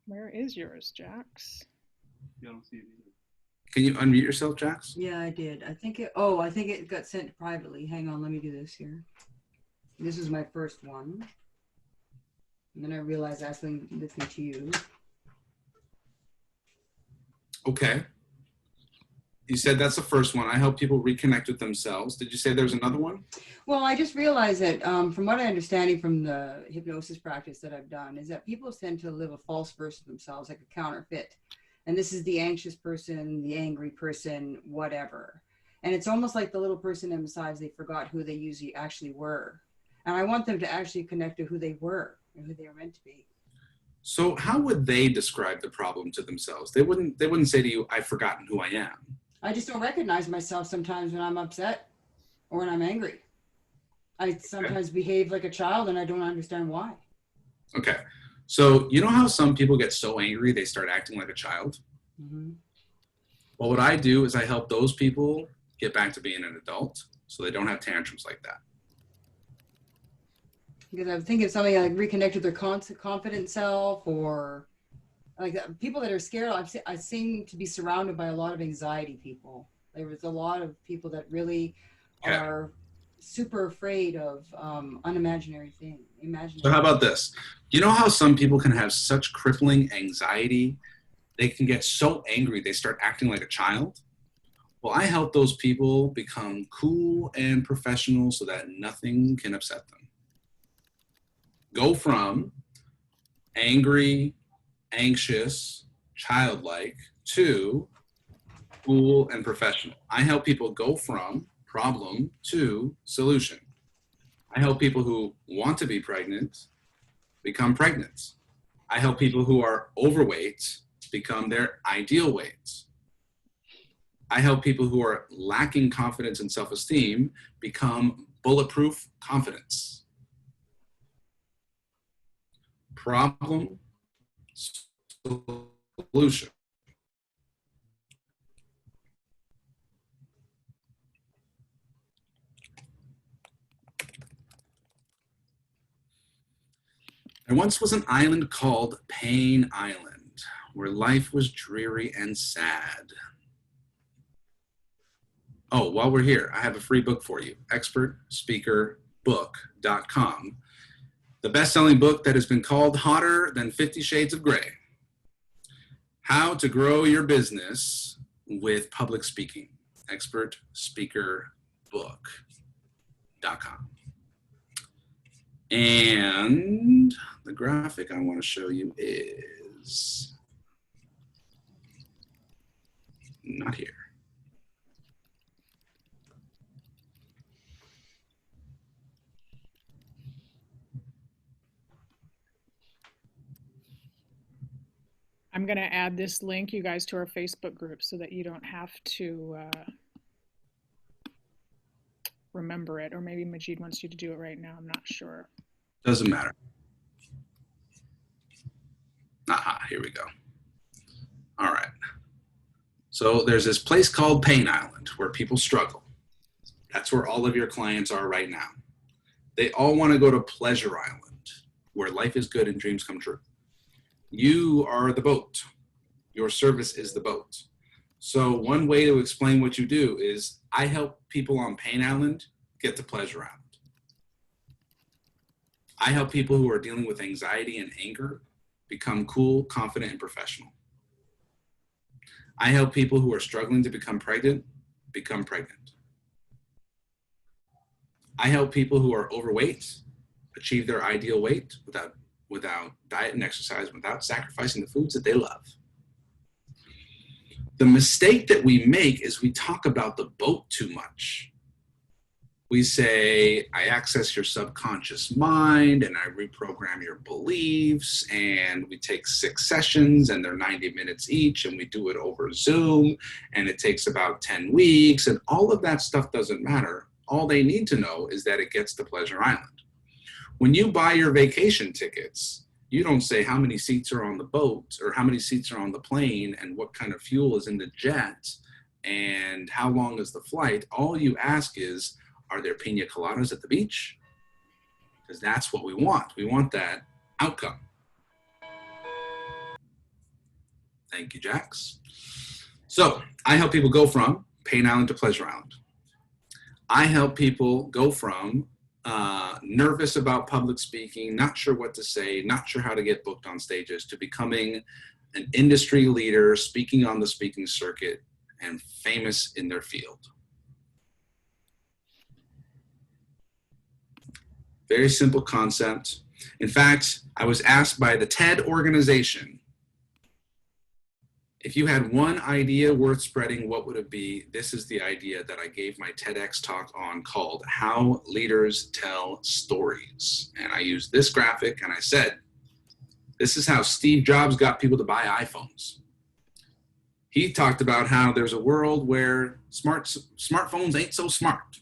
Where is yours, Jax? You don't see it either. Can you unmute yourself, Jax? Yeah, I did. I think it got sent privately. Hang on, let me do this here. This is my first one. And then I realized I was listening to you. Okay. You said that's the first one. I help people reconnect with themselves. Did you say there's another one? Well, I just realized that from what I understand from the hypnosis practice that I've done is that people tend to live a false version of themselves, like a counterfeit. And this is the anxious person, the angry person, whatever. And it's almost like the little person inside, they forgot who they usually actually were. And I want them to actually connect to who they were and who they were meant to be. So how would they describe the problem to themselves? They wouldn't say to you, I've forgotten who I am. I just don't recognize myself sometimes when I'm upset or when I'm angry. I sometimes behave like a child and I don't understand why. Okay. So you know how some people get so angry they start acting like a child? Mm-hmm. Well, what I do is I help those people get back to being an adult so they don't have tantrums like that. Because I'm thinking of something like reconnect with their confident self, or like people that are scared. I seem to be surrounded by a lot of anxiety people. There was a lot of people that really are super afraid of unimaginary things. So how about this? You know how some people can have such crippling anxiety? They can get so angry they start acting like a child. Well, I help those people become cool and professional so that nothing can upset them. Go from angry, anxious, childlike to cool and professional. I help people go from problem to solution. I help people who want to be pregnant become pregnant. I help people who are overweight become their ideal weight. I help people who are lacking confidence and self-esteem become bulletproof confidence. Problem, solution. There once was an island called Pain Island, where life was dreary and sad. Oh, while we're here, I have a free book for you, expertspeakerbook.com. The best-selling book that has been called hotter than 50 Shades of Grey. How to grow your business with public speaking, expertspeakerbook.com. And the graphic I want to show you is not here. I'm going to add this link, you guys, to our Facebook group so that you don't have to remember it. Or maybe Majid wants you to do it right now. I'm not sure. Doesn't matter. Aha, here we go. All right. So there's this place called Pain Island where people struggle. That's where all of your clients are right now. They all want to go to Pleasure Island, where life is good and dreams come true. You are the boat. Your service is the boat. So one way to explain what you do is I help people on Pain Island get to Pleasure Island. I help people who are dealing with anxiety and anger become cool, confident, and professional. I help people who are struggling to become pregnant become pregnant. I help people who are overweight achieve their ideal weight without diet and exercise, without sacrificing the foods that they love. The mistake that we make is we talk about the boat too much. We say, I access your subconscious mind and I reprogram your beliefs, and we take 6 sessions and they're 90 minutes each, and we do it over Zoom and it takes about 10 weeks, and all of that stuff doesn't matter. All they need to know is that it gets to Pleasure Island. When you buy your vacation tickets, you don't say how many seats are on the boat or how many seats are on the plane and what kind of fuel is in the jet and how long is the flight. All you ask is, are there pina coladas at the beach? Because that's what we want. We want that outcome. Thank you, Jax. So I help people go from Pain Island to Pleasure Island. I help people go from nervous about public speaking, not sure what to say, not sure how to get booked on stages, to becoming an industry leader, speaking on the speaking circuit, and famous in their field. Very simple concept. In fact, I was asked by the TED organization, if you had one idea worth spreading, what would it be? This is the idea that I gave my TEDx talk on, called How Leaders Tell Stories. And I used this graphic and I said, this is how Steve Jobs got people to buy iPhones. He talked about how there's a world where smartphones ain't so smart.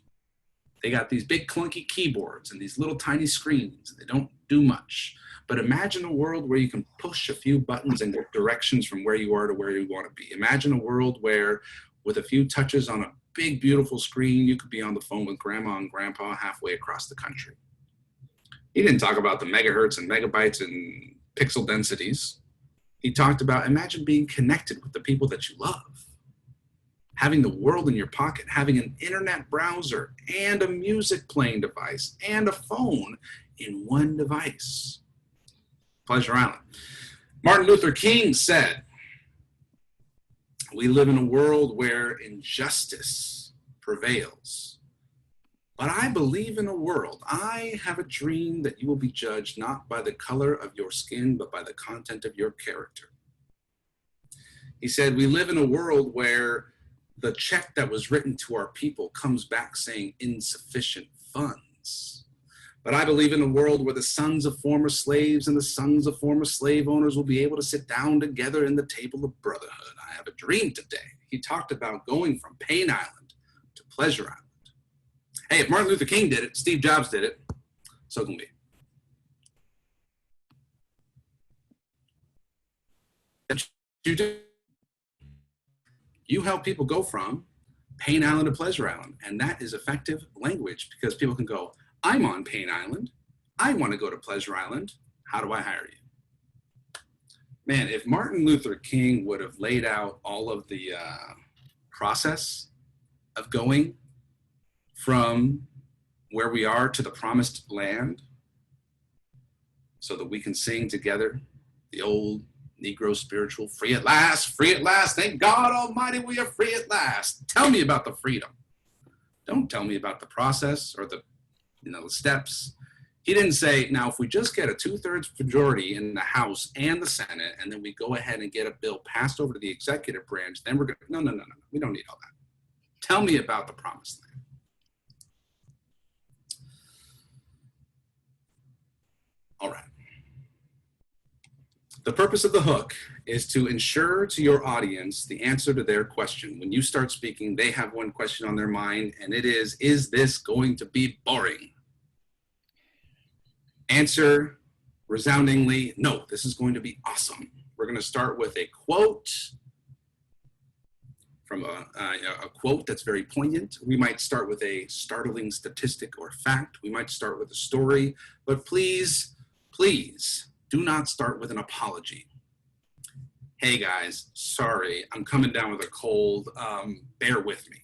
They got these big clunky keyboards and these little tiny screens. They don't do much. But imagine a world where you can push a few buttons and get directions from where you are to where you want to be. Imagine a world where with a few touches on a big, beautiful screen, you could be on the phone with grandma and grandpa halfway across the country. He didn't talk about the megahertz and megabytes and pixel densities. He talked about, imagine being connected with the people that you love. Having the world in your pocket, having an internet browser and a music playing device and a phone in one device. Pleasure Island. Martin Luther King said, we live in a world where injustice prevails. But I believe in a world, I have a dream that you will be judged not by the color of your skin, but by the content of your character. He said, we live in a world where the check that was written to our people comes back saying insufficient funds. But I believe in a world where the sons of former slaves and the sons of former slave owners will be able to sit down together in the table of brotherhood. I have a dream today. He talked about going from Pain Island to Pleasure Island. Hey, if Martin Luther King did it, Steve Jobs did it, so can we. You do. You help people go from Pain Island to Pleasure Island, and that is effective language because people can go, I'm on Pain Island. I want to go to Pleasure Island. How do I hire you? Man, if Martin Luther King would have laid out all of the process of going from where we are to the promised land so that we can sing together the old Negro spiritual, free at last, thank God Almighty we are free at last. Tell me about the freedom. Don't tell me about the process or the steps. He didn't say, now, if we just get a 2/3 majority in the House and the Senate, and then we go ahead and get a bill passed over to the executive branch, then we're going to, no. We don't need all that. Tell me about the promised land. All right. The purpose of the hook is to ensure to your audience the answer to their question. When you start speaking, they have one question on their mind, and it is this going to be boring? Answer resoundingly, no, this is going to be awesome. We're going to start with a quote from a quote that's very poignant. We might start with a startling statistic or fact. We might start with a story, but please, please do not start with an apology. Hey guys, sorry, I'm coming down with a cold, bear with me.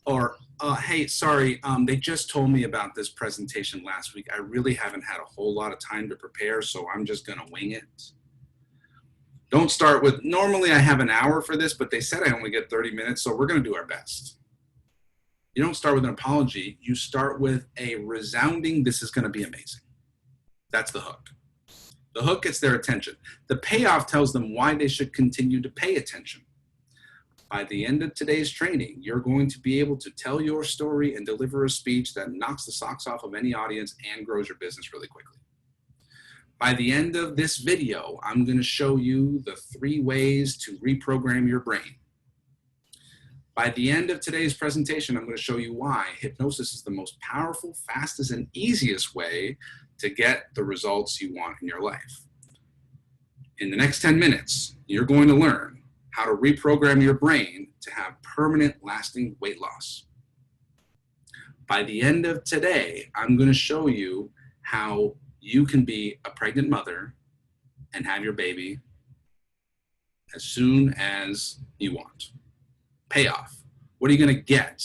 Or, hey, sorry, they just told me about this presentation last week. I really haven't had a whole lot of time to prepare, so I'm just gonna wing it. Don't start with, normally I have an hour for this, but they said I only get 30 minutes, so we're gonna do our best. You don't start with an apology, you start with a resounding, this is gonna be amazing. That's the hook. The hook gets their attention. The payoff tells them why they should continue to pay attention. By the end of today's training, you're going to be able to tell your story and deliver a speech that knocks the socks off of any audience and grows your business really quickly. By the end of this video, I'm going to show you the 3 ways to reprogram your brain. By the end of today's presentation, I'm going to show you why hypnosis is the most powerful, fastest, and easiest way to get the results you want in your life. In the next 10 minutes, you're going to learn how to reprogram your brain to have permanent, lasting weight loss. By the end of today, I'm going to show you how you can be a pregnant mother and have your baby as soon as you want. Payoff. What are you going to get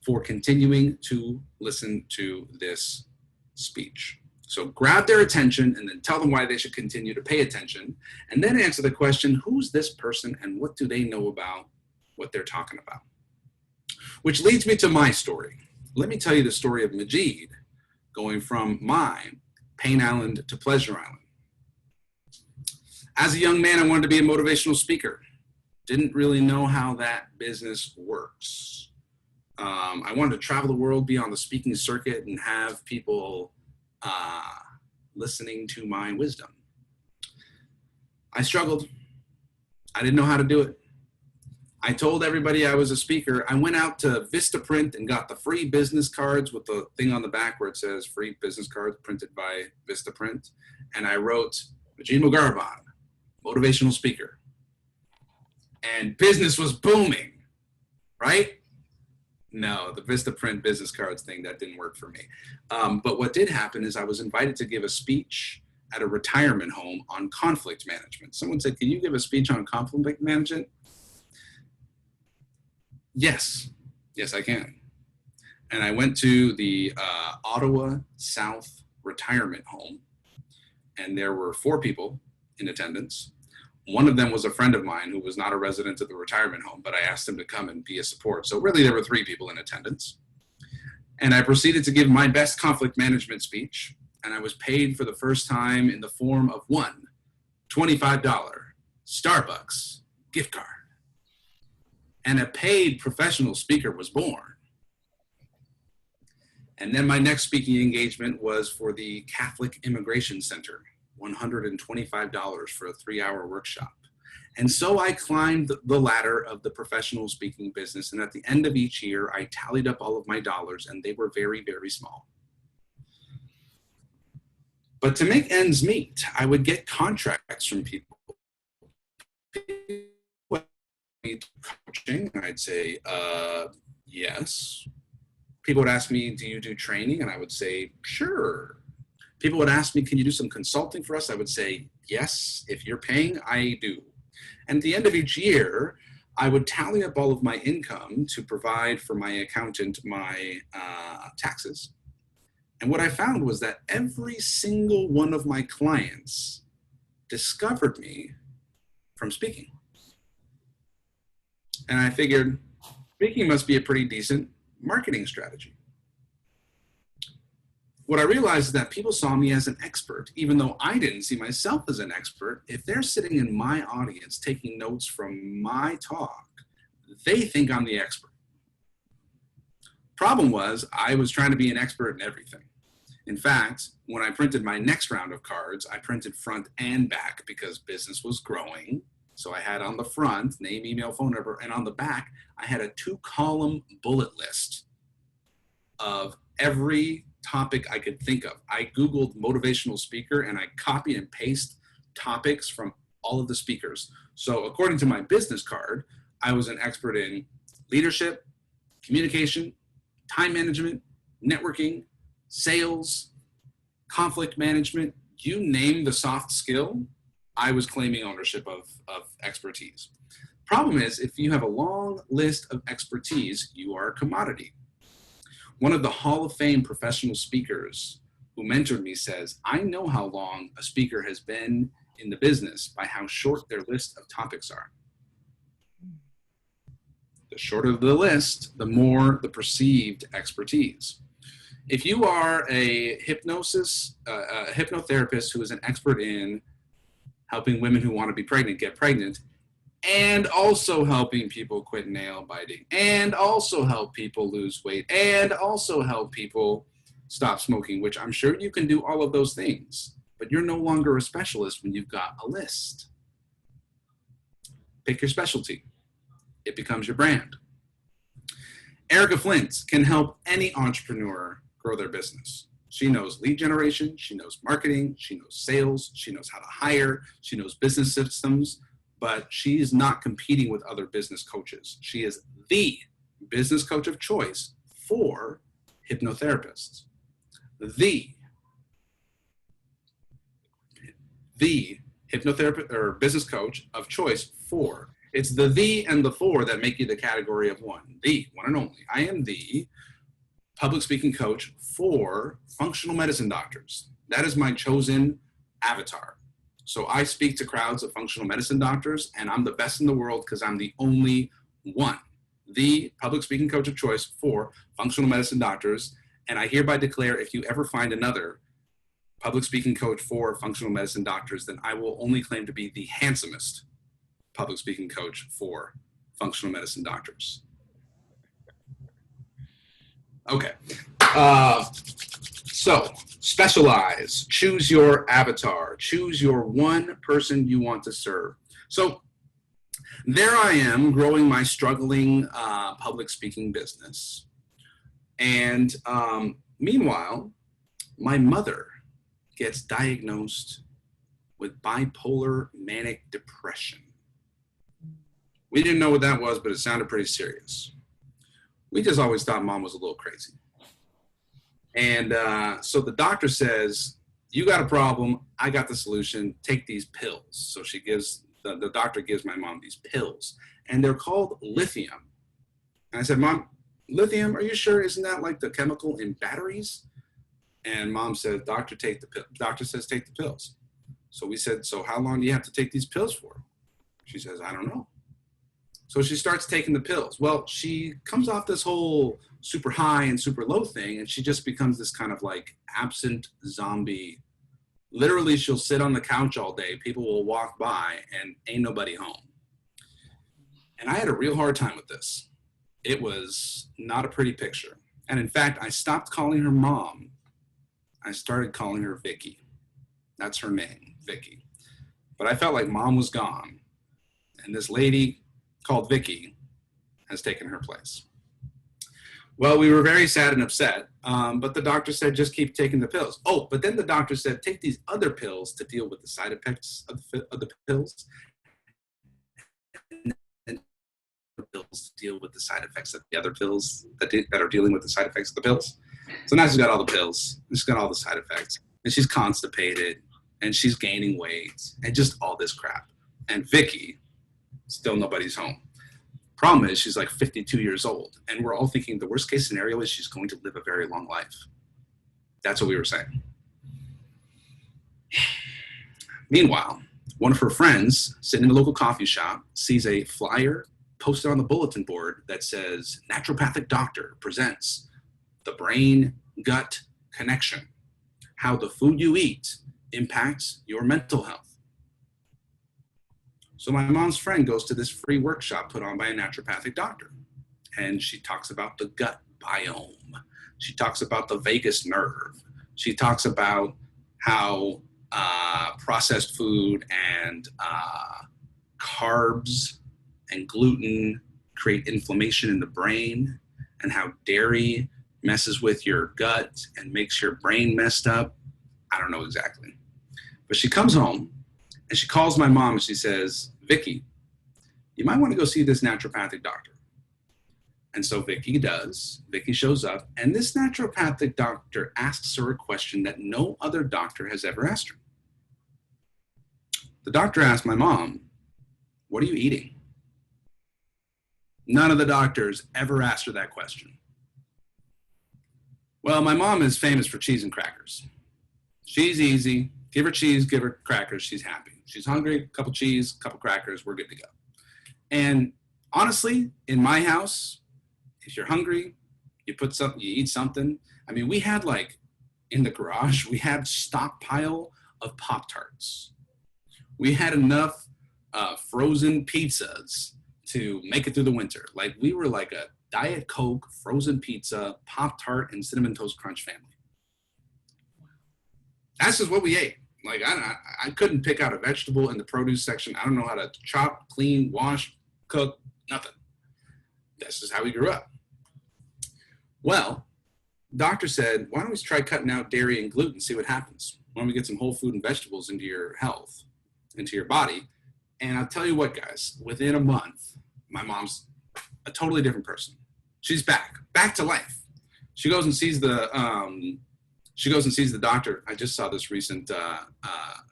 for continuing to listen to this speech? So grab their attention and then tell them why they should continue to pay attention, and then answer the question, who's this person and what do they know about what they're talking about? Which leads me to my story. Let me tell you the story of Majid going from my Pain Island to Pleasure Island. As a young man, I wanted to be a motivational speaker. Didn't really know how that business works. I wanted to travel the world, be on the speaking circuit, and have people listening to my wisdom. I struggled. I didn't know how to do it. I told everybody I was a speaker. I went out to Vistaprint and got the free business cards with the thing on the back where it says free business cards printed by Vistaprint. And I wrote, Majid Mugharaban, motivational speaker. And business was booming, right? No, the Vistaprint business cards thing, that didn't work for me. But what did happen is I was invited to give a speech at a retirement home on conflict management. Someone said, can you give a speech on conflict management? Yes, I can. And I went to the Ottawa South retirement home, and there were 4 people in attendance. One of them was a friend of mine who was not a resident of the retirement home, but I asked him to come and be a support. So really there were 3 people in attendance. And I proceeded to give my best conflict management speech. And I was paid for the first time in the form of one $25 Starbucks gift card. And a paid professional speaker was born. And then my next speaking engagement was for the Catholic Immigration Center. $125 for a 3-hour workshop. And so I climbed the ladder of the professional speaking business. And at the end of each year, I tallied up all of my dollars, and they were very, very small. But to make ends meet, I would get contracts from people. Coaching, I'd say, yes. People would ask me, do you do training? And I would say, sure. People would ask me, can you do some consulting for us? I would say, yes, if you're paying, I do. And at the end of each year, I would tally up all of my income to provide for my accountant my taxes. And what I found was that every single one of my clients discovered me from speaking. And I figured speaking must be a pretty decent marketing strategy. what I realized is that people saw me as an expert, even though I didn't see myself as an expert. If they're sitting in my audience taking notes from my talk, they think I'm the expert. Problem was, I was trying to be an expert in everything. In fact, when I printed my next round of cards, I printed front and back because business was growing. So I had on the front, name, email, phone number, and on the back, I had a 2-column bullet list of every topic I could think of. I Googled motivational speaker and I copied and pasted topics from all of the speakers. So according to my business card, I was an expert in leadership, communication, time management, networking, sales, conflict management. You name the soft skill, I was claiming ownership of expertise. Problem is, if you have a long list of expertise, you are a commodity. One of the Hall of Fame professional speakers who mentored me says, I know how long a speaker has been in the business by how short their list of topics are. The shorter the list, the more the perceived expertise. If you are a hypnotherapist who is an expert in helping women who want to be pregnant get pregnant, and also helping people quit nail biting, and also help people lose weight, and also help people stop smoking, which I'm sure you can do all of those things, but you're no longer a specialist when you've got a list. Pick your specialty. It becomes your brand. Erica Flint can help any entrepreneur grow their business. She knows lead generation, she knows marketing, she knows sales, she knows how to hire, she knows business systems, but she is not competing with other business coaches. She is the business coach of choice for hypnotherapists. The hypnotherapist or business coach of choice for. It's the and the for that make you the category of one. The one and only. I am the public speaking coach for functional medicine doctors. That is my chosen avatar. So I speak to crowds of functional medicine doctors, and I'm the best in the world because I'm the only one. The public speaking coach of choice for functional medicine doctors. And I hereby declare, if you ever find another public speaking coach for functional medicine doctors, then I will only claim to be the handsomest public speaking coach for functional medicine doctors. Okay. So specialize, choose your avatar, choose your one person you want to serve. So there I am growing my struggling public speaking business. And meanwhile, my mother gets diagnosed with bipolar manic depression. We didn't know what that was, but it sounded pretty serious. We just always thought mom was a little crazy. And so the doctor says, you got a problem, I got the solution, take these pills. So she gives, the doctor gives my mom these pills, and they're called lithium. And I said, Mom, lithium, are you sure? Isn't that like the chemical in batteries? And mom said, doctor says take the pills. So we said, so how long do you have to take these pills for? She says, I don't know. So she starts taking the pills. Well, she comes off this whole super high and super low thing, and she just becomes this kind of like absent zombie. Literally, she'll sit on the couch all day. People will walk by and ain't nobody home. And I had a real hard time with this. It was not a pretty picture. And in fact, I stopped calling her mom. I started calling her Vicky. That's her name, Vicky. But I felt like mom was gone. And this lady called Vicky has taken her place. Well, we were very sad and upset, but the doctor said, just keep taking the pills. Oh, but then the doctor said, take these other pills to deal with the side effects of the pills. And pills to deal with the side effects of the other pills that are dealing with the side effects of the pills. So now she's got all the pills, and she's got all the side effects, and she's constipated, and she's gaining weight, and just all this crap. And Vicky, still nobody's home. Problem is, she's like 52 years old, and we're all thinking the worst case scenario is she's going to live a very long life. That's what we were saying. Meanwhile, one of her friends sitting in a local coffee shop sees a flyer posted on the bulletin board that says, naturopathic doctor presents the brain gut connection. how the food you eat impacts your mental health. So my mom's friend goes to this free workshop put on by a naturopathic doctor, and she talks about the gut biome. She talks about the vagus nerve. She talks about how processed food and carbs and gluten create inflammation in the brain, and how dairy messes with your gut and makes your brain messed up. I don't know exactly. But she comes home and she calls my mom and she says, Vicky, you might want to go see this naturopathic doctor. And so Vicky does. Vicky shows up, and this naturopathic doctor asks her a question that no other doctor has ever asked her. The doctor asked my mom, what are you eating? None of the doctors ever asked her that question. Well, my mom is famous for cheese and crackers. She's easy. Give her cheese, give her crackers, she's happy. She's hungry, couple cheese, couple crackers, we're good to go. And honestly, in my house, if you're hungry, you eat something. I mean, we had like in the garage, we had stockpile of Pop-Tarts. We had enough frozen pizzas to make it through the winter. Like we were like a Diet Coke, frozen pizza, Pop-Tart, and Cinnamon Toast Crunch family. That's just what we ate. Like I couldn't pick out a vegetable in the produce section. I don't know how to chop, clean, wash, cook, nothing. That's just how we grew up. Well, doctor said, why don't we try cutting out dairy and gluten, see what happens? Why don't we get some whole food and vegetables into your health, into your body? And I'll tell you what, guys, within a month, my mom's a totally different person. She's back to life. She goes and sees the doctor. I just saw this recent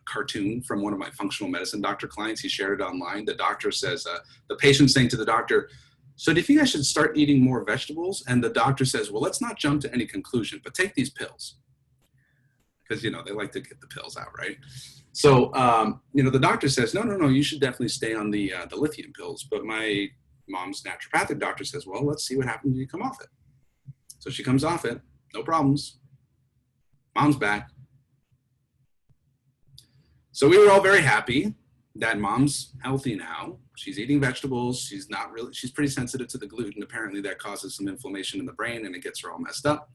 cartoon from one of my functional medicine doctor clients. He shared it online. The doctor says, the patient's saying to the doctor, so do you think I should start eating more vegetables? And the doctor says, well, let's not jump to any conclusion, but take these pills. Because, you know, they like to get the pills out, right? So, the doctor says, no, you should definitely stay on the lithium pills. But my mom's naturopathic doctor says, well, let's see what happens when you come off it. So she comes off it, no problems. Mom's back. So we were all very happy that mom's healthy now. She's eating vegetables. She's pretty sensitive to the gluten. Apparently that causes some inflammation in the brain and it gets her all messed up.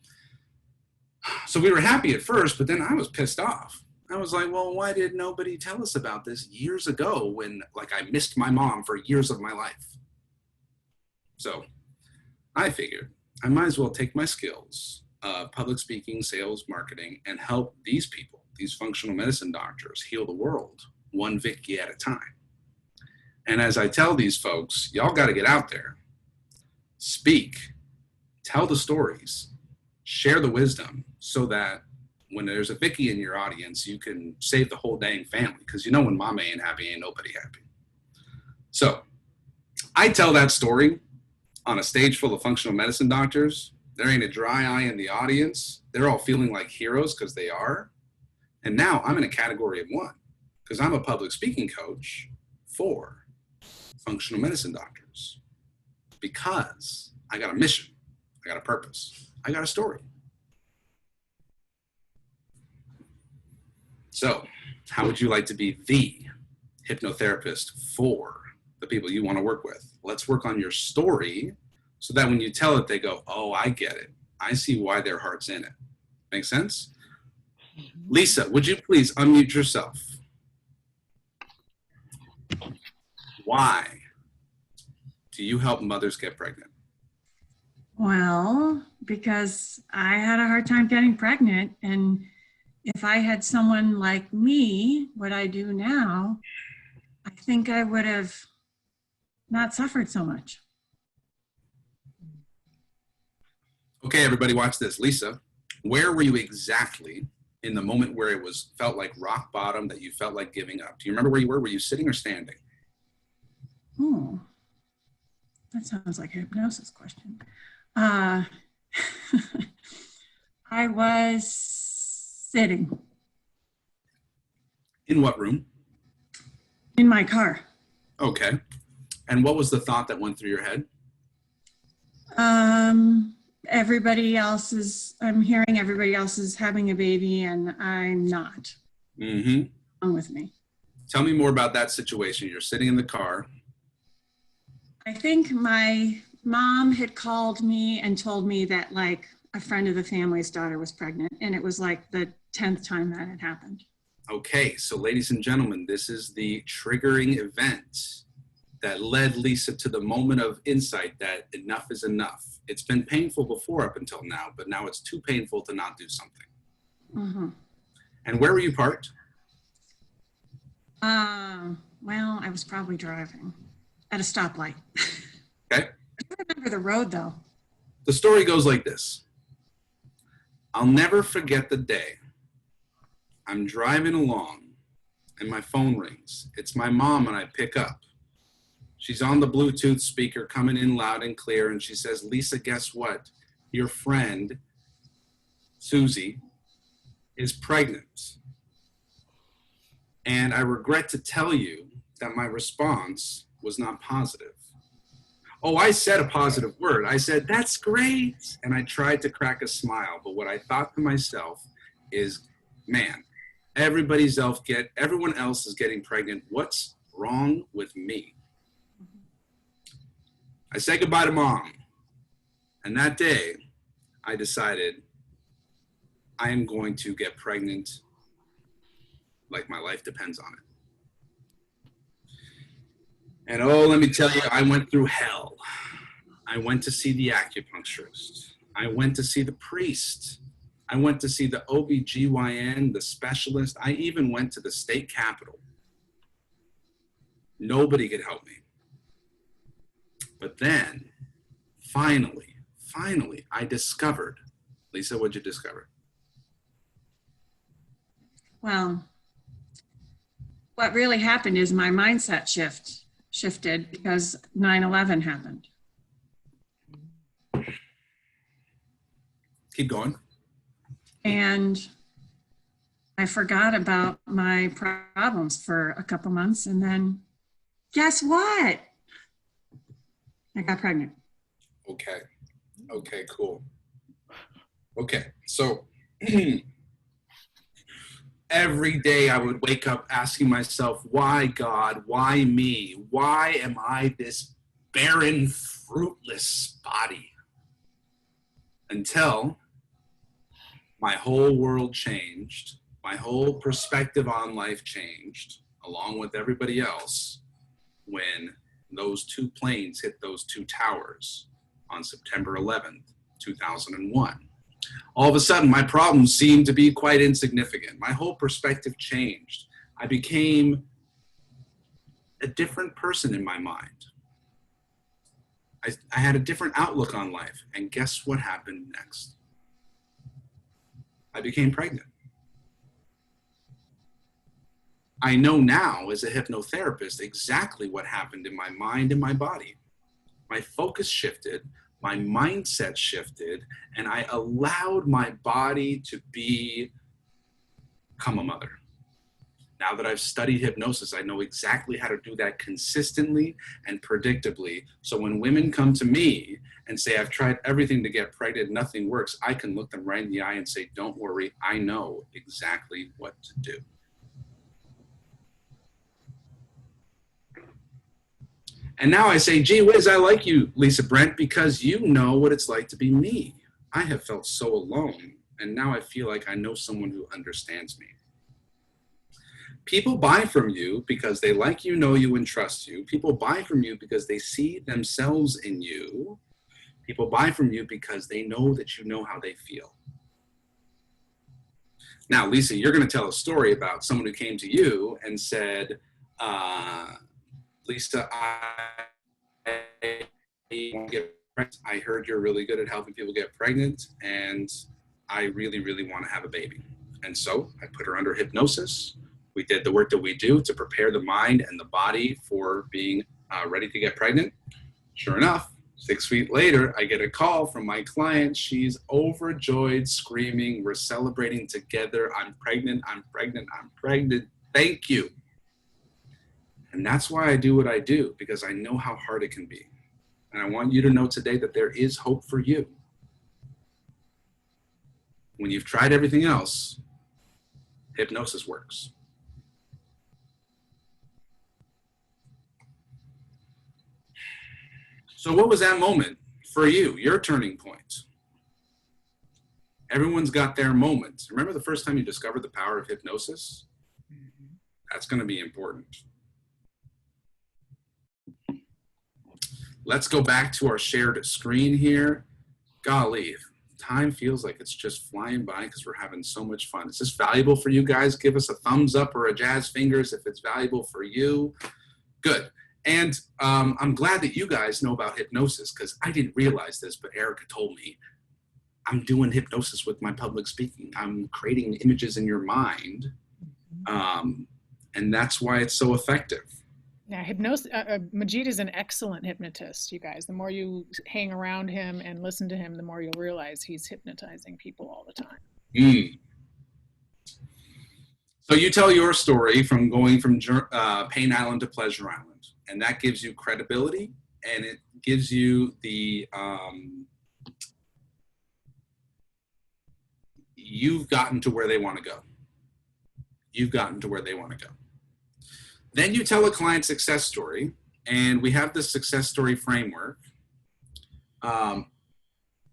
So we were happy at first, but then I was pissed off. I was like, well, why did nobody tell us about this years ago when I missed my mom for years of my life? So I figured I might as well take my skills, public speaking, sales, marketing, and help these people, these functional medicine doctors, heal the world one Vicky at a time. And as I tell these folks, y'all got to get out there, speak, tell the stories, share the wisdom so that when there's a Vicky in your audience, you can save the whole dang family. Because when mama ain't happy, ain't nobody happy. So I tell that story on a stage full of functional medicine doctors. There ain't a dry eye in the audience. They're all feeling like heroes because they are. And now I'm in a category of one because I'm a public speaking coach for functional medicine doctors because I got a mission, I got a purpose, I got a story. So how would you like to be the hypnotherapist for the people you want to work with? Let's work on your story so that when you tell it, they go, oh, I get it. I see why their heart's in it. Make sense? Lisa, would you please unmute yourself? Why do you help mothers get pregnant? Well, because I had a hard time getting pregnant, and if I had someone like me, what I do now, I think I would have not suffered so much. Okay, everybody watch this. Lisa, where were you exactly in the moment where felt like rock bottom, that you felt like giving up? Do you remember where you were? Were you sitting or standing? Oh, that sounds like a hypnosis question. I was sitting. In what room? In my car. Okay. And what was the thought that went through your head? I'm hearing everybody else is having a baby and I'm not. Mm-hmm. Wrong with me. Tell me more about that situation. You're sitting in the car. I think my mom had called me and told me that like a friend of the family's daughter was pregnant, and it was like the 10th time that had happened. Okay, so ladies and gentlemen, this is the triggering event that led Lisa to the moment of insight that enough is enough. It's been painful before up until now, but now it's too painful to not do something. Mm-hmm. And where were you parked? Well, I was probably driving at a stoplight. Okay. I don't remember the road though. The story goes like this. I'll never forget the day. I'm driving along and my phone rings. It's my mom and I pick up. She's on the Bluetooth speaker coming in loud and clear, and she says, Lisa, guess what? Your friend, Susie, is pregnant. And I regret to tell you that my response was not positive. Oh, I said a positive word. I said, that's great. And I tried to crack a smile. But what I thought to myself is, man, everyone else is getting pregnant. What's wrong with me? I said goodbye to mom. And that day, I decided I am going to get pregnant like my life depends on it. And oh, let me tell you, I went through hell. I went to see the acupuncturist. I went to see the priest. I went to see the OBGYN, the specialist. I even went to the state capitol. Nobody could help me. But then, finally, I discovered. Lisa, what'd you discover? Well, what really happened is my mindset shifted because 9/11 happened. Keep going. And I forgot about my problems for a couple months, and then guess what? I got pregnant. Okay, cool. Okay, so every day I would wake up asking myself, why God, why me? Why am I this barren, fruitless body? Until my whole world changed, my whole perspective on life changed, along with everybody else, when those two planes hit those two towers on September 11th, 2001. All of a sudden, my problems seemed to be quite insignificant. My whole perspective changed. I became a different person in my mind. I had a different outlook on life. And guess what happened next? I became pregnant. I know now as a hypnotherapist exactly what happened in my mind and my body. My focus shifted, my mindset shifted, and I allowed my body to become a mother. Now that I've studied hypnosis, I know exactly how to do that consistently and predictably. So when women come to me and say, I've tried everything to get pregnant, nothing works, I can look them right in the eye and say, don't worry, I know exactly what to do. And now I say, gee whiz, I like you, Lisa Brent, because you know what it's like to be me. I have felt so alone, and now I feel like I know someone who understands me. People buy from you because they like you, know you, and trust you. People buy from you because they see themselves in you. People buy from you because they know that you know how they feel. Now, Lisa, you're going to tell a story about someone who came to you and said, Lisa, I heard you're really good at helping people get pregnant, and I really, really want to have a baby. And so I put her under hypnosis. We did the work that we do to prepare the mind and the body for being ready to get pregnant. Sure enough, 6 weeks later, I get a call from my client. She's overjoyed, screaming, we're celebrating together. I'm pregnant, I'm pregnant, I'm pregnant. Thank you. And that's why I do what I do, because I know how hard it can be. And I want you to know today that there is hope for you. when you've tried everything else, hypnosis works. So what was that moment for you, your turning point? Everyone's got their moment. Remember the first time you discovered the power of hypnosis? That's going to be important. Let's go back to our shared screen here. Golly, time feels like it's just flying by because we're having so much fun. Is this valuable for you guys? Give us a thumbs up or a jazz fingers if it's valuable for you. Good. And I'm glad that you guys know about hypnosis because I didn't realize this, but Erica told me I'm doing hypnosis with my public speaking. I'm creating images in your mind. And that's why it's so effective. Yeah, hypnosis. Majid is an excellent hypnotist, you guys. The more you hang around him and listen to him, the more you'll realize he's hypnotizing people all the time. So you tell your story from going from Pain Island to Pleasure Island, and that gives you credibility, and it gives you the, you've gotten to where they want to go. You've gotten to where they want to go. Then you tell a client success story, and we have this success story framework. And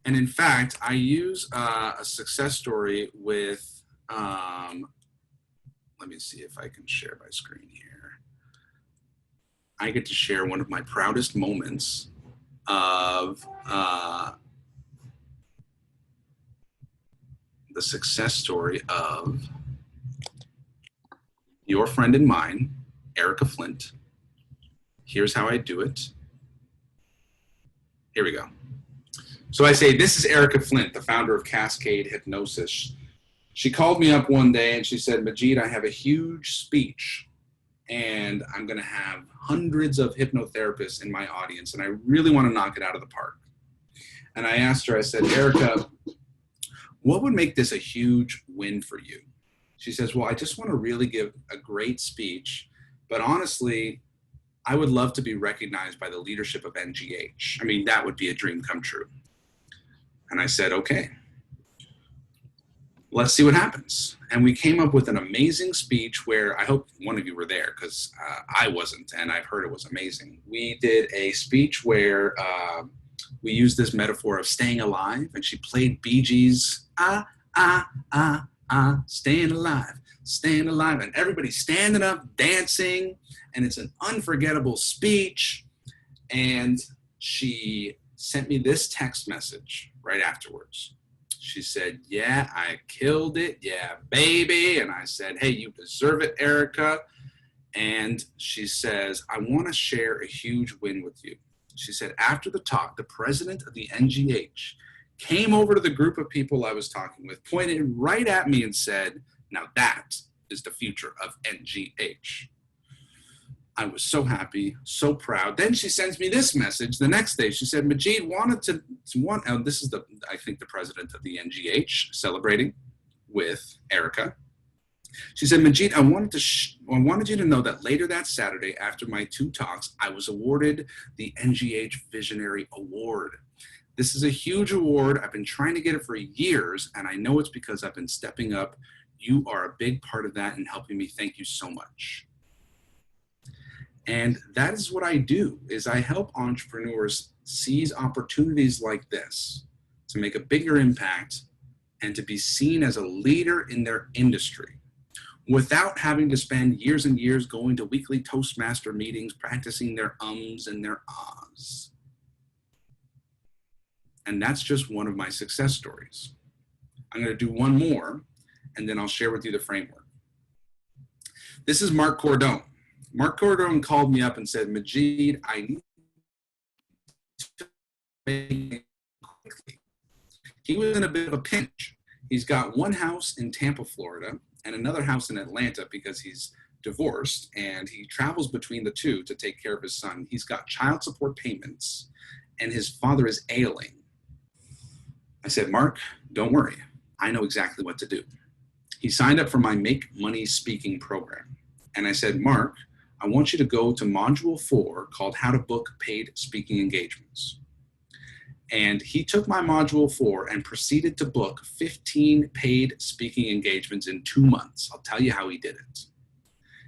in fact, I use a success story with, let me see if I can share my screen here. I get to share one of my proudest moments of the success story of your friend and mine, Erica Flint. Here's how I do it. Here we go. So I say, this is Erica Flint, the founder of Cascade Hypnosis. She called me up one day and she said, Majid, I have a huge speech and I'm going to have hundreds of hypnotherapists in my audience and I really want to knock it out of the park. And I asked her, I said, Erica, what would make this a huge win for you? She says, well, I just want to really give a great speech. But honestly, I would love to be recognized by the leadership of NGH. I mean, that would be a dream come true. And I said, okay, let's see what happens. And we came up with an amazing speech where I hope one of you were there because I wasn't, and I've heard it was amazing. We did a speech where we used this metaphor of staying alive, and she played Bee Gees, staying alive. Staying alive, and everybody's standing up, dancing, and it's an unforgettable speech. And she sent me this text message right afterwards. She said, yeah, I killed it. Yeah, baby. And I said, hey, you deserve it, Erica. And she says, I want to share a huge win with you. She said, after the talk, the president of the NGH came over to the group of people I was talking with, pointed right at me and said, now that is the future of NGH. I was so happy, so proud. Then she sends me this message the next day. She said, Majid this is I think the president of the NGH celebrating with Erica. She said, Majid, I wanted you to know that later that Saturday after my 2 talks, I was awarded the NGH Visionary Award. This is a huge award. I've been trying to get it for years, and I know it's because I've been stepping up. You are a big part of that and helping me. Thank you so much. And that is what I do, is I help entrepreneurs seize opportunities like this to make a bigger impact and to be seen as a leader in their industry without having to spend years and years going to weekly Toastmaster meetings, practicing their ums and their ahs. And that's just one of my success stories. I'm going to do one more, and then I'll share with you the framework. This is Mark Cordone. Mark Cordone called me up and said, Majid, I need to make it quickly. He was in a bit of a pinch. He's got one house in Tampa, Florida, and another house in Atlanta because he's divorced, and he travels between the two to take care of his son. He's got child support payments, and his father is ailing. I said, Mark, don't worry. I know exactly what to do. He signed up for my Make Money Speaking program. And I said, Mark, I want you to go to module 4 called How to Book Paid Speaking Engagements. And he took my module 4 and proceeded to book 15 paid speaking engagements in 2 months. I'll tell you how he did it.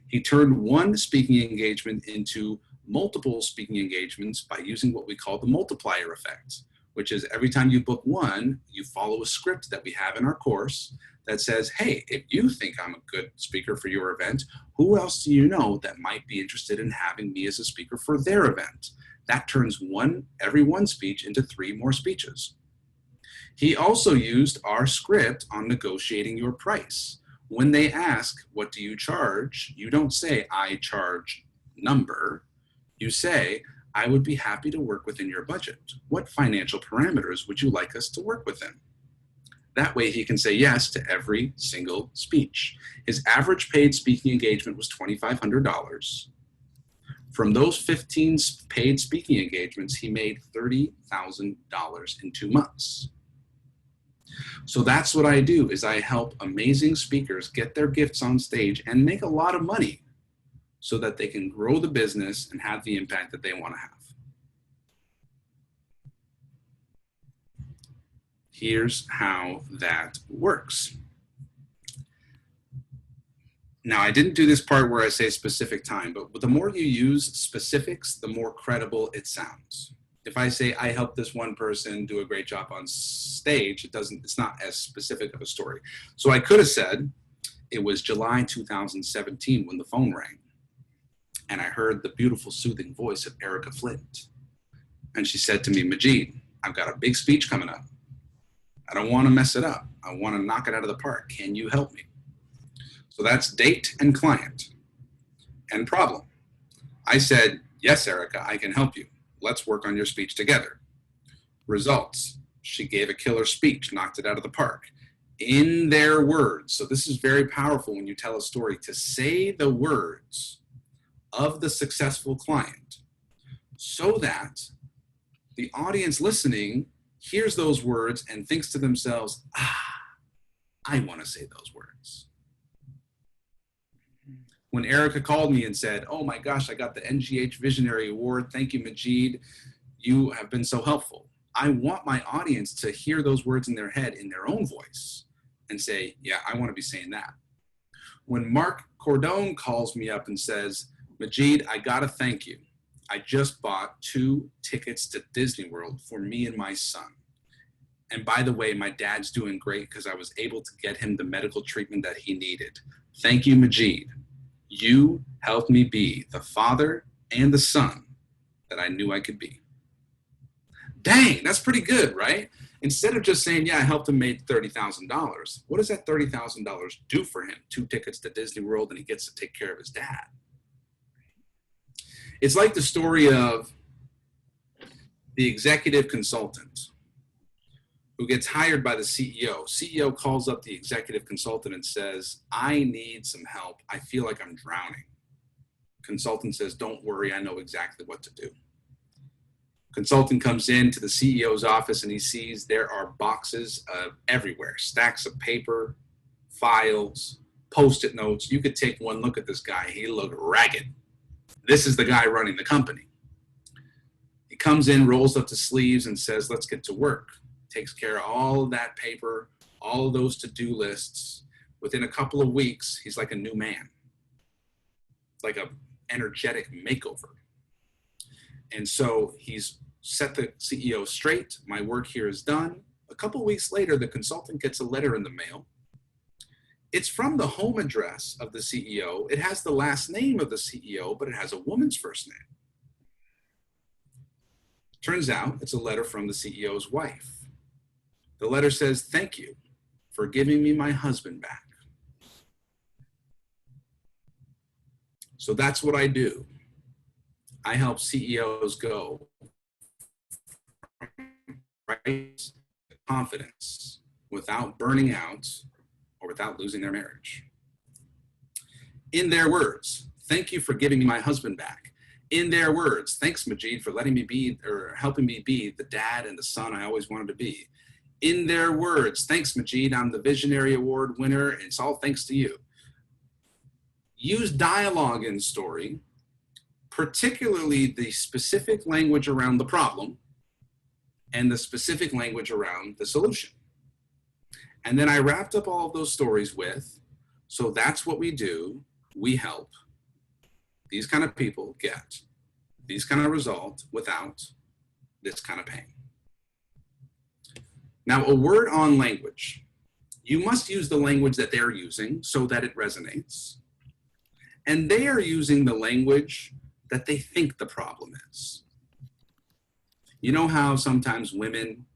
He turned one speaking engagement into multiple speaking engagements by using what we call the multiplier effect, which is every time you book one, you follow a script that we have in our course that says, hey, if you think I'm a good speaker for your event, who else do you know that might be interested in having me as a speaker for their event? That turns every one speech into 3 more speeches. He also used our script on negotiating your price. When they ask, what do you charge? You don't say, I charge number. You say, I would be happy to work within your budget. What financial parameters would you like us to work within? That way he can say yes to every single speech. His average paid speaking engagement was $2,500. From those 15 paid speaking engagements, he made $30,000 in 2 months. So that's what I do, is I help amazing speakers get their gifts on stage and make a lot of money so that they can grow the business and have the impact that they want to have. Here's how that works. Now, I didn't do this part where I say specific time, but the more you use specifics, the more credible it sounds. If I say I helped this one person do a great job on stage, it's not as specific of a story. So I could have said it was July 2017 when the phone rang and I heard the beautiful soothing voice of Erica Flint. And she said to me, Majid, I've got a big speech coming up. I don't want to mess it up. I want to knock it out of the park. Can you help me? So that's date and client and problem. I said, yes, Erica, I can help you. Let's work on your speech together. Results. She gave a killer speech, knocked it out of the park. In their words. So this is very powerful when you tell a story, to say the words of the successful client so that the audience listening hears those words and thinks to themselves, I want to say those words. When Erica called me and said, oh my gosh, I got the NGH Visionary Award. Thank you, Majid. You have been so helpful. I want my audience to hear those words in their head in their own voice and say, yeah, I want to be saying that. When Mark Cordone calls me up and says, Majid, I got to thank you. I just bought 2 tickets to Disney World for me and my son. And by the way, my dad's doing great because I was able to get him the medical treatment that he needed. Thank you, Majid. You helped me be the father and the son that I knew I could be. Dang, that's pretty good, right? Instead of just saying, yeah, I helped him make $30,000, what does that $30,000 do for him? 2 tickets to Disney World and he gets to take care of his dad. It's like the story of the executive consultant who gets hired by the CEO. CEO calls up the executive consultant and says, I need some help. I feel like I'm drowning. Consultant says, don't worry, I know exactly what to do. Consultant comes into the CEO's office and he sees there are boxes everywhere, stacks of paper, files, Post-it notes. You could take one look at this guy. He looked ragged. This is the guy running the company. He comes in, rolls up the sleeves and says, let's get to work. Takes care of all of that paper, all of those to-do lists. Within a couple of weeks, he's like a new man. Like an energetic makeover. And so he's set the CEO straight. My work here is done. A couple of weeks later, the consultant gets a letter in the mail. It's from the home address of the CEO. It has the last name of the CEO, but it has a woman's first name. Turns out it's a letter from the CEO's wife. The letter says, thank you for giving me my husband back. So that's what I do. I help CEOs go right to confidence without burning out or without losing their marriage. In their words, thank you for giving me my husband back. In their words, thanks, Majid, for letting me be or helping me be the dad and the son I always wanted to be. In their words, thanks, Majid, I'm the Visionary Award winner. It's all thanks to you. Use dialogue in story, particularly the specific language around the problem, and the specific language around the solution. And then I wrapped up all of those stories with, so that's what we do. We help these kind of people get these kind of results without this kind of pain. Now, a word on language. You must use the language that they're using so that it resonates. And they are using the language that they think the problem is. You know how sometimes women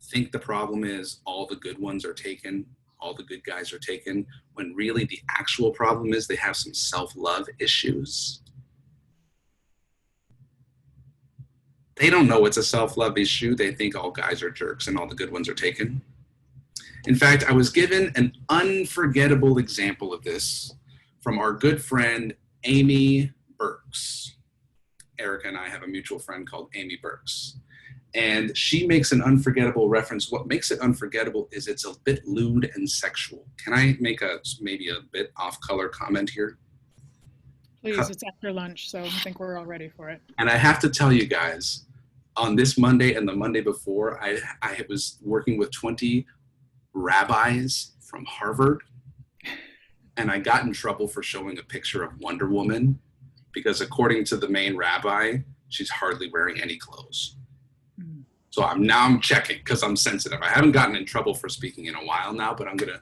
think the problem is all the good ones are taken, all the good guys are taken, when really the actual problem is they have some self-love issues? They don't know it's a self-love issue. They think all guys are jerks and all the good ones are taken. In fact, I was given an unforgettable example of this from our good friend, Amy Burks. Erica and I have a mutual friend called Amy Burks. And she makes an unforgettable reference. What makes it unforgettable is it's a bit lewd and sexual. Can I make maybe a bit off-color comment here? Please, it's after lunch, so I think we're all ready for it. And I have to tell you guys, on this Monday and the Monday before, I was working with 20 rabbis from Harvard, and I got in trouble for showing a picture of Wonder Woman because according to the main rabbi, she's hardly wearing any clothes. So I'm checking because I'm sensitive. I haven't gotten in trouble for speaking in a while now, but I'm gonna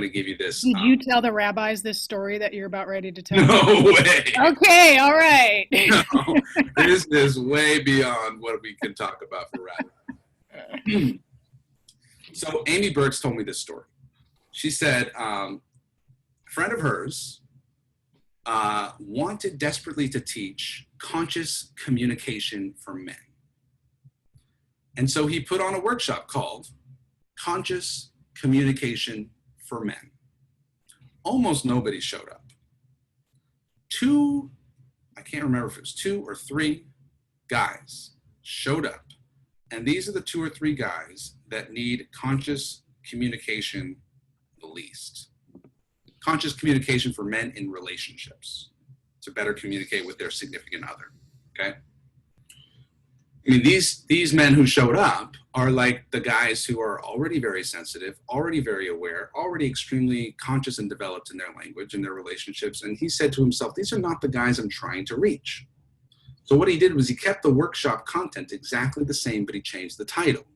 give you this. Did you tell the rabbis this story that you're about ready to tell? No way. Okay, all right. No, this is way beyond what we can talk about for rabbis. So Amy Burks told me this story. She said a friend of hers wanted desperately to teach conscious communication for men. And so he put on a workshop called Conscious Communication for Men. Almost nobody showed up. I can't remember if it was 2 or 3 guys showed up. And these are the 2 or 3 guys that need conscious communication the least. Conscious communication for men in relationships to better communicate with their significant other, okay? I mean, these men who showed up are like the guys who are already very sensitive, already very aware, already extremely conscious and developed in their language and their relationships. And he said to himself, these are not the guys I'm trying to reach. So what he did was he kept the workshop content exactly the same, but he changed the title.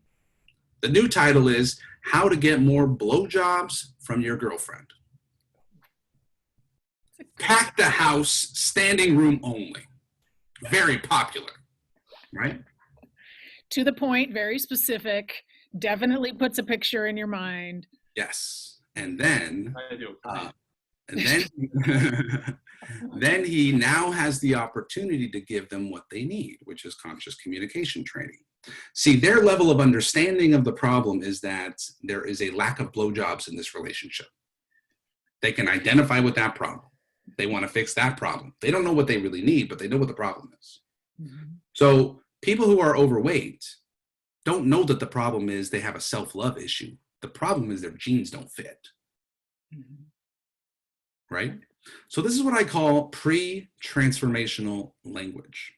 The new title is How to Get More Blowjobs from Your Girlfriend. Pack the house, standing room only. Very popular, right? To the point, very specific, definitely puts a picture in your mind. Yes. And then, then he now has the opportunity to give them what they need, which is conscious communication training. See, their level of understanding of the problem is that there is a lack of blowjobs in this relationship. They can identify with that problem. They want to fix that problem. They don't know what they really need, but they know what the problem is. Mm-hmm. So people who are overweight don't know that the problem is they have a self-love issue. The problem is their genes don't fit. Mm-hmm. Right? So this is what I call pre-transformational language.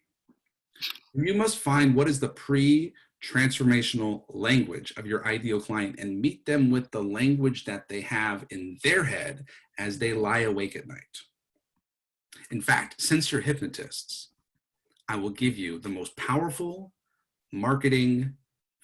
You must find what is the pre-transformational language of your ideal client and meet them with the language that they have in their head as they lie awake at night. In fact, since you're hypnotists, I will give you the most powerful marketing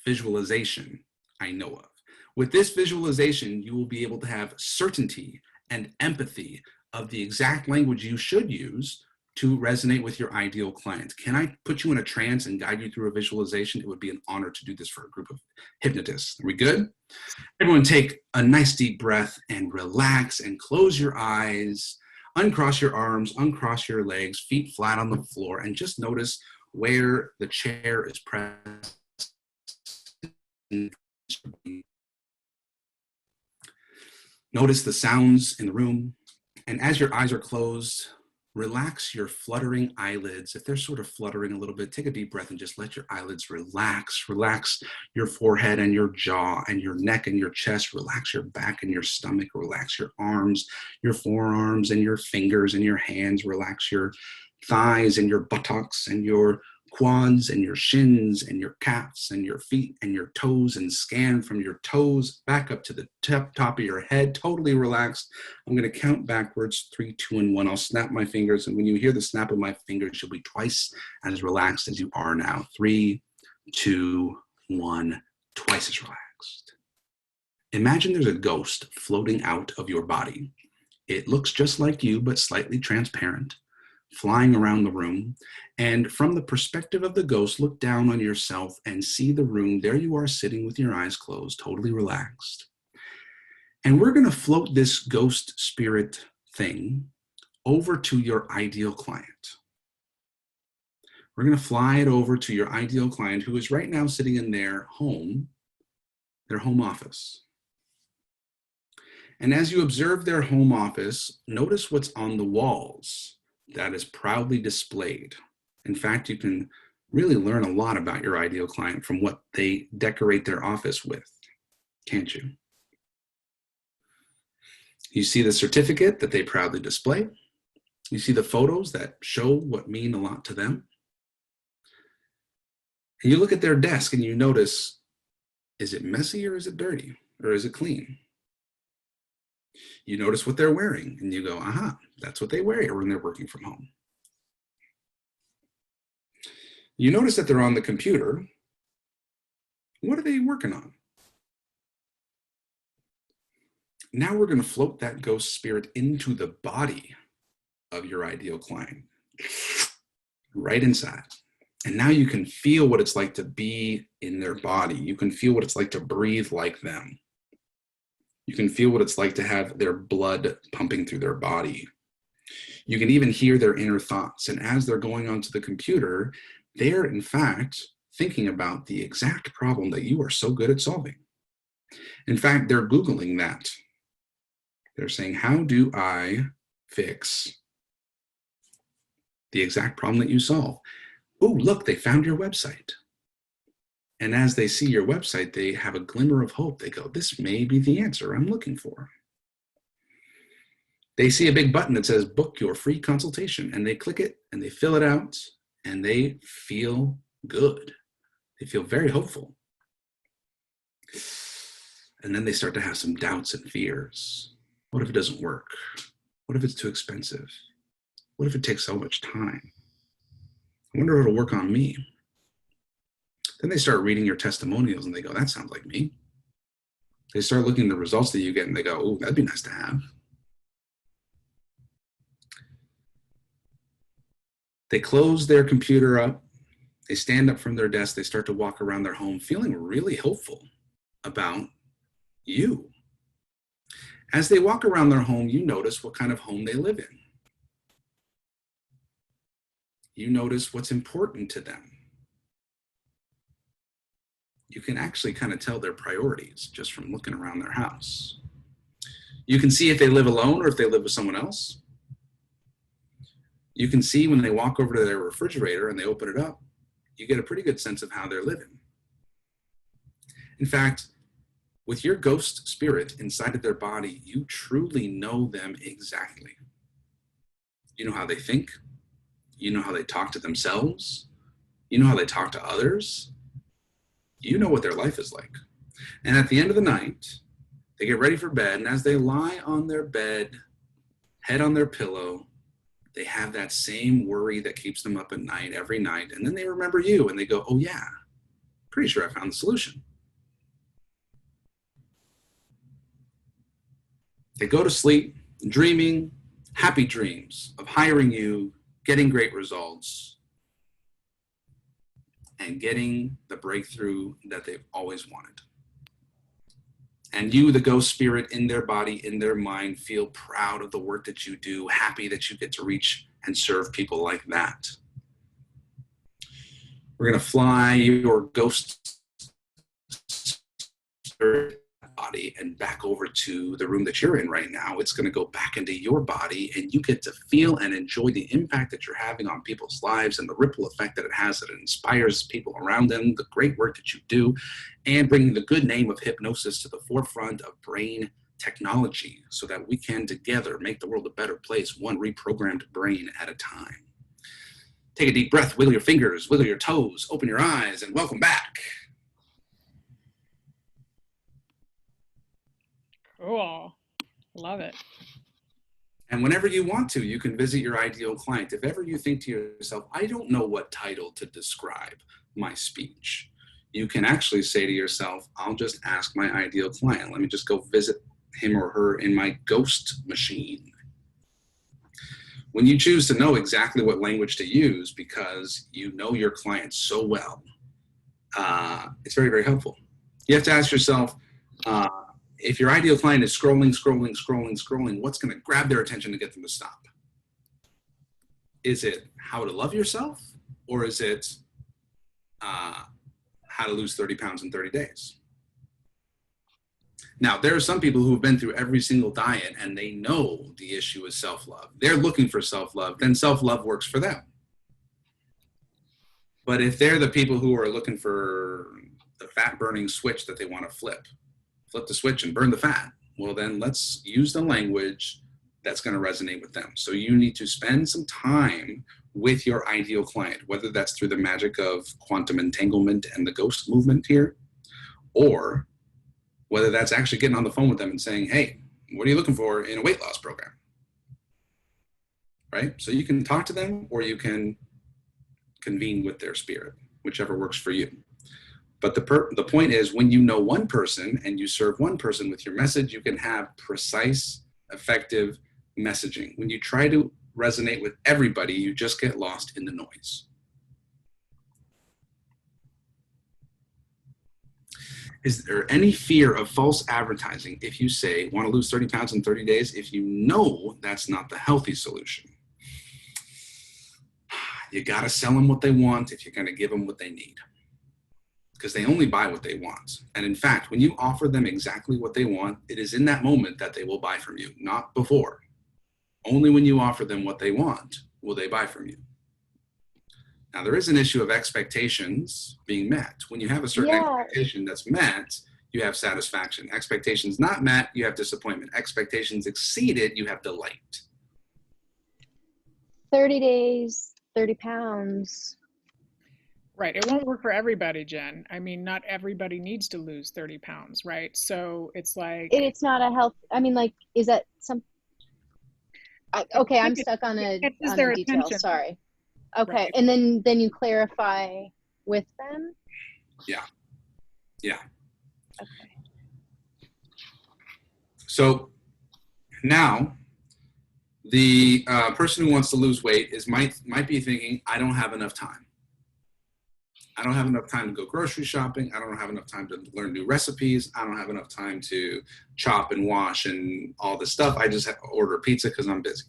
visualization I know of. With this visualization, you will be able to have certainty and empathy of the exact language you should use to resonate with your ideal client. Can I put you in a trance and guide you through a visualization? It would be an honor to do this for a group of hypnotists. Are we good? Everyone take a nice deep breath and relax and close your eyes. Uncross your arms, uncross your legs, feet flat on the floor, and just notice where the chair is pressed. Notice the sounds in the room. And as your eyes are closed, relax your fluttering eyelids. If they're sort of fluttering a little bit, take a deep breath and just let your eyelids relax. Relax your forehead and your jaw and your neck and your chest. Relax your back and your stomach. Relax your arms, your forearms and your fingers and your hands. Relax your thighs and your buttocks and your quads and your shins and your calves and your feet and your toes, and scan from your toes back up to the top of your head, totally relaxed. I'm going to count backwards, 3, 2, and 1. I'll snap my fingers, and when you hear the snap of my fingers, you'll be twice as relaxed as you are now. 3, 2, 1, twice as relaxed. Imagine there's a ghost floating out of your body. It looks just like you, but slightly transparent, flying around the room. And from the perspective of the ghost, look down on yourself and see the room. There you are, sitting with your eyes closed, totally relaxed. And we're going to float this ghost spirit thing over to your ideal client. We're going to fly it over to your ideal client, who is right now sitting in their home office. And as you observe their home office, notice what's on the walls that is proudly displayed. In fact, you can really learn a lot about your ideal client from what they decorate their office with, can't you? You see the certificate that they proudly display. You see the photos that show what mean a lot to them. And you look at their desk and you notice, is it messy or is it dirty? Or is it clean? You notice what they're wearing and you go, aha, that's what they wear when they're working from home. You notice that they're on the computer. What are they working on? Now we're going to float that ghost spirit into the body of your ideal client, right inside. And now you can feel what it's like to be in their body. You can feel what it's like to breathe like them. You can feel what it's like to have their blood pumping through their body. You can even hear their inner thoughts. And as they're going onto the computer, they're in fact thinking about the exact problem that you are so good at solving. In fact, they're Googling that. They're saying, how do I fix the exact problem that you solve? Oh, look, they found your website. And as they see your website, they have a glimmer of hope. They go, this may be the answer I'm looking for. They see a big button that says, book your free consultation. And they click it and they fill it out and they feel good. They feel very hopeful. And then they start to have some doubts and fears. What if it doesn't work? What if it's too expensive? What if it takes so much time? I wonder if it'll work on me. Then they start reading your testimonials and they go, that sounds like me. They start looking at the results that you get and they go, oh, that'd be nice to have. They close their computer up. They stand up from their desk. They start to walk around their home feeling really hopeful about you. As they walk around their home, you notice what kind of home they live in. You notice what's important to them. You can actually kind of tell their priorities just from looking around their house. You can see if they live alone or if they live with someone else. You can see when they walk over to their refrigerator and they open it up, you get a pretty good sense of how they're living. In fact, with your ghost spirit inside of their body, you truly know them exactly. You know how they think. You know how they talk to themselves. You know how they talk to others. You know what their life is like. And at the end of the night, they get ready for bed. And as they lie on their bed, head on their pillow, they have that same worry that keeps them up at night every night. And then they remember you and they go, oh yeah, pretty sure I found the solution. They go to sleep dreaming happy dreams of hiring you, getting great results, and getting the breakthrough that they've always wanted. And you, the ghost spirit in their body, in their mind, feel proud of the work that you do, happy that you get to reach and serve people like that. We're going to fly your ghost spirit body and back over to the room that you're in right now. It's going to go back into your body and you get to feel and enjoy the impact that you're having on people's lives and the ripple effect that it has, that it inspires people around them, the great work that you do, and bringing the good name of hypnosis to the forefront of brain technology so that we can together make the world a better place, one reprogrammed brain at a time. Take a deep breath, wiggle your fingers, wiggle your toes, open your eyes, and welcome back. Cool. Love it. And whenever you want to, you can visit your ideal client. If ever you think to yourself, I don't know what title to describe my speech, you can actually say to yourself, I'll just ask my ideal client. Let me just go visit him or her in my ghost machine. When you choose to know exactly what language to use because you know your client so well, it's very, very helpful. You have to ask yourself, if your ideal client is scrolling, what's going to grab their attention to get them to stop? Is it how to love yourself, or is it how to lose 30 pounds in 30 days? Now, there are some people who have been through every single diet and they know the issue is self-love. They're looking for self-love, then self-love works for them. But if they're the people who are looking for the fat-burning switch that they want to flip the switch and burn the fat, well, then let's use the language that's going to resonate with them. So you need to spend some time with your ideal client, whether that's through the magic of quantum entanglement and the ghost movement here, or whether that's actually getting on the phone with them and saying, hey, what are you looking for in a weight loss program? Right? So you can talk to them, or you can convene with their spirit, whichever works for you. But the point is, when you know one person and you serve one person with your message, you can have precise, effective messaging. When you try to resonate with everybody, you just get lost in the noise. Is there any fear of false advertising if you say, want to lose 30 pounds in 30 days, if you know that's not the healthy solution? You got to sell them what they want if you're going to give them what they need, because they only buy what they want. And in fact, when you offer them exactly what they want, it is in that moment that they will buy from you, not before. Only when you offer them what they want will they buy from you. Now, there is an issue of expectations being met. When you have a certain expectation that's met, you have satisfaction. Expectations not met, you have disappointment. Expectations exceeded, you have delight. 30 days, 30 pounds. Right. It won't work for everybody, Jen. I mean, not everybody needs to lose 30 pounds, right? So it's like... It's not a health... I mean, like, is that some... Okay, I'm stuck on a detail. Attention. Sorry. Okay, Right. and then you clarify with them? Yeah. Yeah. Okay. So now the person who wants to lose weight might be thinking, I don't have enough time. I don't have enough time to go grocery shopping. I don't have enough time to learn new recipes. I don't have enough time to chop and wash and all this stuff. I just have to order pizza because I'm busy.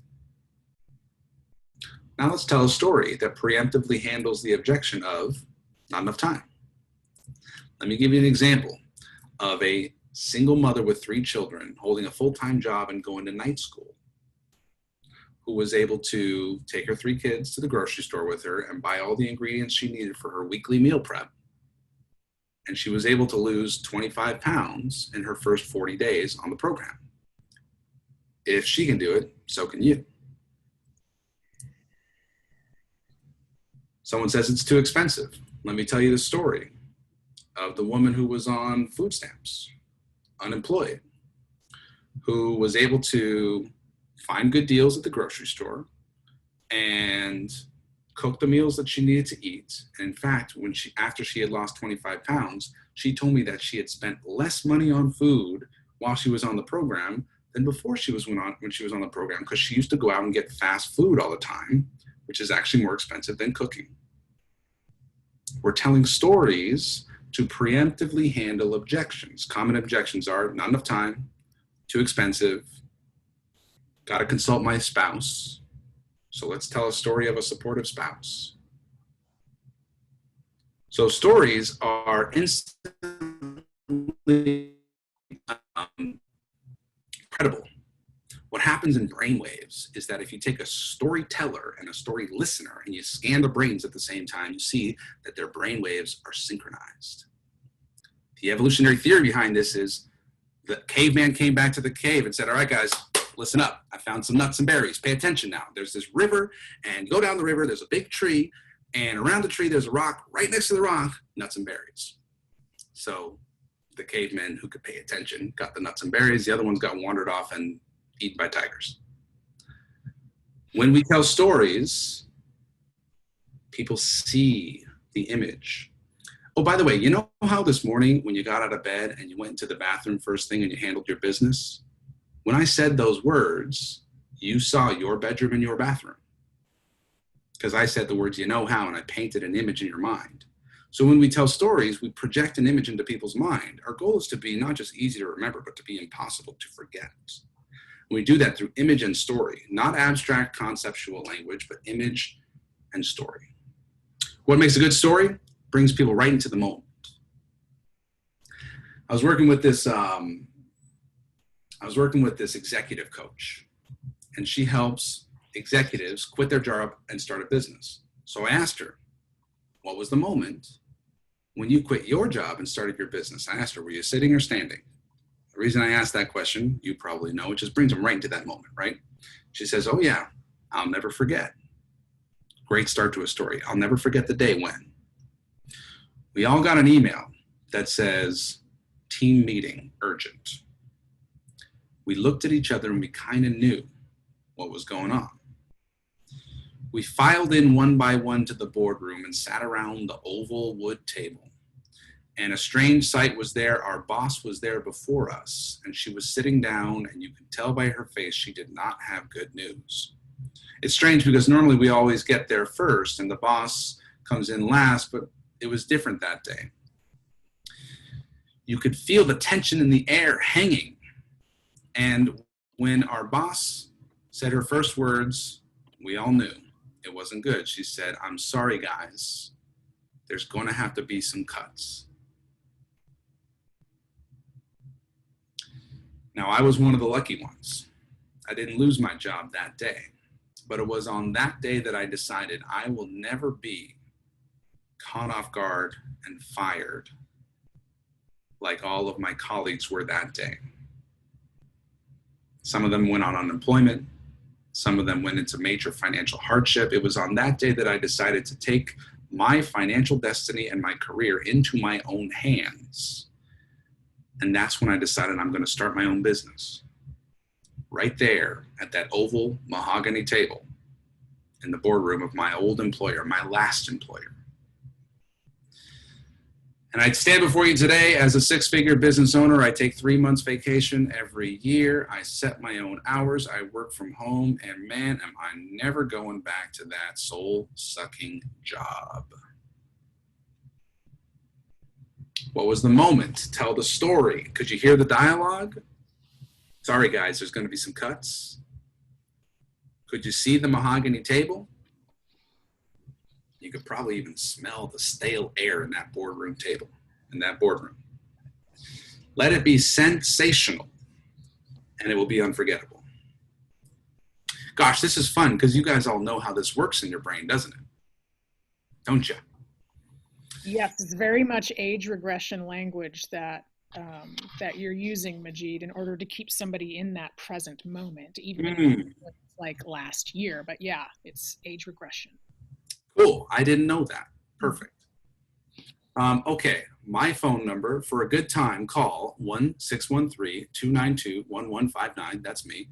Now let's tell a story that preemptively handles the objection of not enough time. Let me give you an example of a single mother with 3 children holding a full-time job and going to night school, who was able to take her 3 kids to the grocery store with her and buy all the ingredients she needed for her weekly meal prep. And she was able to lose 25 pounds in her first 40 days on the program. If she can do it, so can you. Someone says it's too expensive. Let me tell you the story of the woman who was on food stamps, unemployed, who was able to find good deals at the grocery store and cook the meals that she needed to eat. And in fact, after she had lost 25 pounds, she told me that she had spent less money on food while she was on the program than before when she was on the program, because she used to go out and get fast food all the time, which is actually more expensive than cooking. We're telling stories to preemptively handle objections. Common objections are not enough time, too expensive, got to consult my spouse. So let's tell a story of a supportive spouse. So stories are instantly credible. What happens in brainwaves is that if you take a storyteller and a story listener and you scan the brains at the same time, you see that their brainwaves are synchronized. The evolutionary theory behind this is the caveman came back to the cave and said, all right, guys, listen up. I found some nuts and berries. Pay attention now. There's this river, and you go down the river, there's a big tree, and around the tree, there's a rock. Right next to the rock, nuts and berries. So the cavemen who could pay attention got the nuts and berries. The other ones got wandered off and eaten by tigers. When we tell stories, people see the image. Oh, by the way, you know how this morning when you got out of bed and you went into the bathroom first thing and you handled your business? When I said those words, you saw your bedroom and your bathroom. Because I said the words, you know how, and I painted an image in your mind. So when we tell stories, we project an image into people's mind. Our goal is to be not just easy to remember, but to be impossible to forget. We do that through image and story, not abstract conceptual language, but image and story. What makes a good story? Brings people right into the moment. I was working with this executive coach, and she helps executives quit their job and start a business. So I asked her, what was the moment when you quit your job and started your business? I asked her, were you sitting or standing? The reason I asked that question, you probably know, it just brings them right into that moment, right? She says, oh yeah, I'll never forget. Great start to a story. I'll never forget the day when. We all got an email that says, team meeting, urgent. We looked at each other and we kind of knew what was going on. We filed in one by one to the boardroom and sat around the oval wood table. And a strange sight was there. Our boss was there before us, and she was sitting down, and you could tell by her face she did not have good news. It's strange because normally we always get there first and the boss comes in last, but it was different that day. You could feel the tension in the air hanging. And when our boss said her first words, we all knew it wasn't good. She said, I'm sorry, guys. There's going to have to be some cuts. Now, I was one of the lucky ones. I didn't lose my job that day, but it was on that day that I decided I will never be caught off guard and fired like all of my colleagues were that day. Some of them went on unemployment. Some of them went into major financial hardship. It was on that day that I decided to take my financial destiny and my career into my own hands. And that's when I decided I'm going to start my own business. Right there at that oval mahogany table in the boardroom of my old employer, my last employer. And I'd stand before you today as a six-figure business owner. I take 3 months vacation every year. I set my own hours. I work from home. And man, am I never going back to that soul-sucking job. What was the moment? Tell the story. Could you hear the dialogue? Sorry, guys, there's going to be some cuts. Could you see the mahogany table? You could probably even smell the stale air in that boardroom table, in that boardroom. Let it be sensational, and it will be unforgettable. Gosh, this is fun because you guys all know how this works in your brain, doesn't it? Don't you? Yes, it's very much age regression language that that you're using, Majid, in order to keep somebody in that present moment, even if it's like last year. But yeah, it's age regression. Cool. I didn't know that. Perfect. Okay. My phone number for a good time, call 1-613-292-1159. That's me.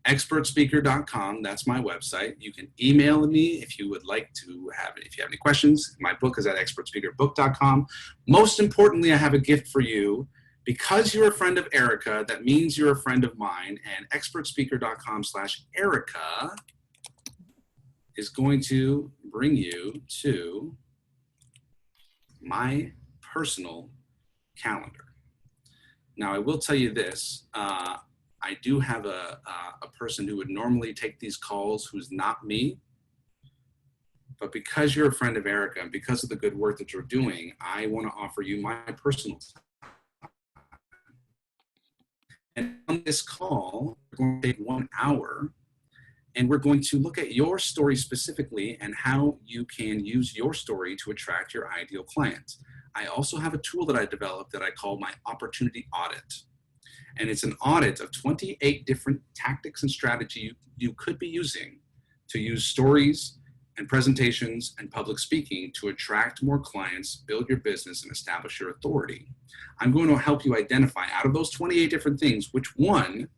Expertspeaker.com. That's my website. You can email me if you would like to have it. If you have any questions, my book is at expertspeakerbook.com. Most importantly, I have a gift for you. Because you're a friend of Erica, that means you're a friend of mine, and expertspeaker.com/Erica is going to bring you to my personal calendar. Now, I will tell you this. I do have a person who would normally take these calls who's not me. But because you're a friend of Erica and because of the good work that you're doing, I want to offer you my personal time. And on this call, we're going to take 1 hour. And we're going to look at your story specifically and how you can use your story to attract your ideal client. I also have a tool that I developed that I call my opportunity audit. And it's an audit of 28 different tactics and strategy you could be using to use stories and presentations and public speaking to attract more clients, build your business, and establish your authority. I'm going to help you identify out of those 28 different things, which one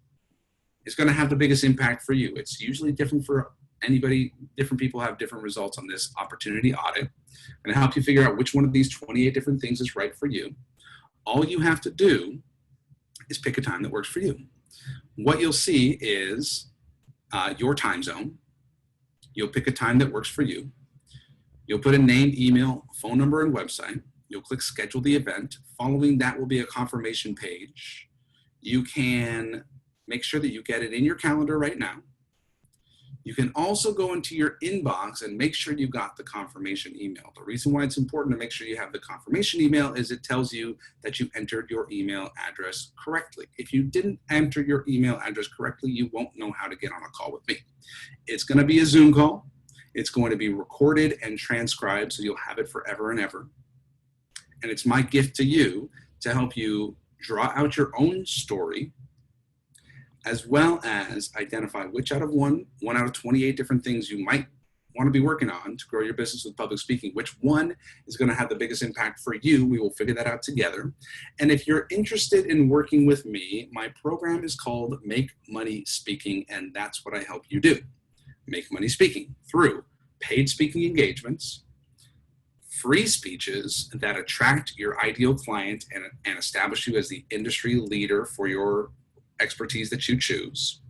is going to have the biggest impact for you. It's usually different for anybody. Different people have different results on this opportunity audit. I'm going to help you figure out which one of these 28 different things is right for you. All you have to do is pick a time that works for you. What you'll see is your time zone. You'll pick a time that works for you. You'll put a name, email, phone number, and website. You'll click schedule the event. Following that will be a confirmation page. You can make sure that you get it in your calendar right now. You can also go into your inbox and make sure you got the confirmation email. The reason why it's important to make sure you have the confirmation email is it tells you that you entered your email address correctly. If you didn't enter your email address correctly, you won't know how to get on a call with me. It's going to be a Zoom call. It's going to be recorded and transcribed, so you'll have it forever and ever. And it's my gift to you to help you draw out your own story, as well as identify which out of one out of 28 different things you might want to be working on to grow your business with public speaking, which one is going to have the biggest impact for you. We will figure that out together. And if you're interested in working with me, my program is called Make Money Speaking, and that's what I help you do. Make money speaking through paid speaking engagements, free speeches that attract your ideal client and establish you as the industry leader for your expertise that you choose.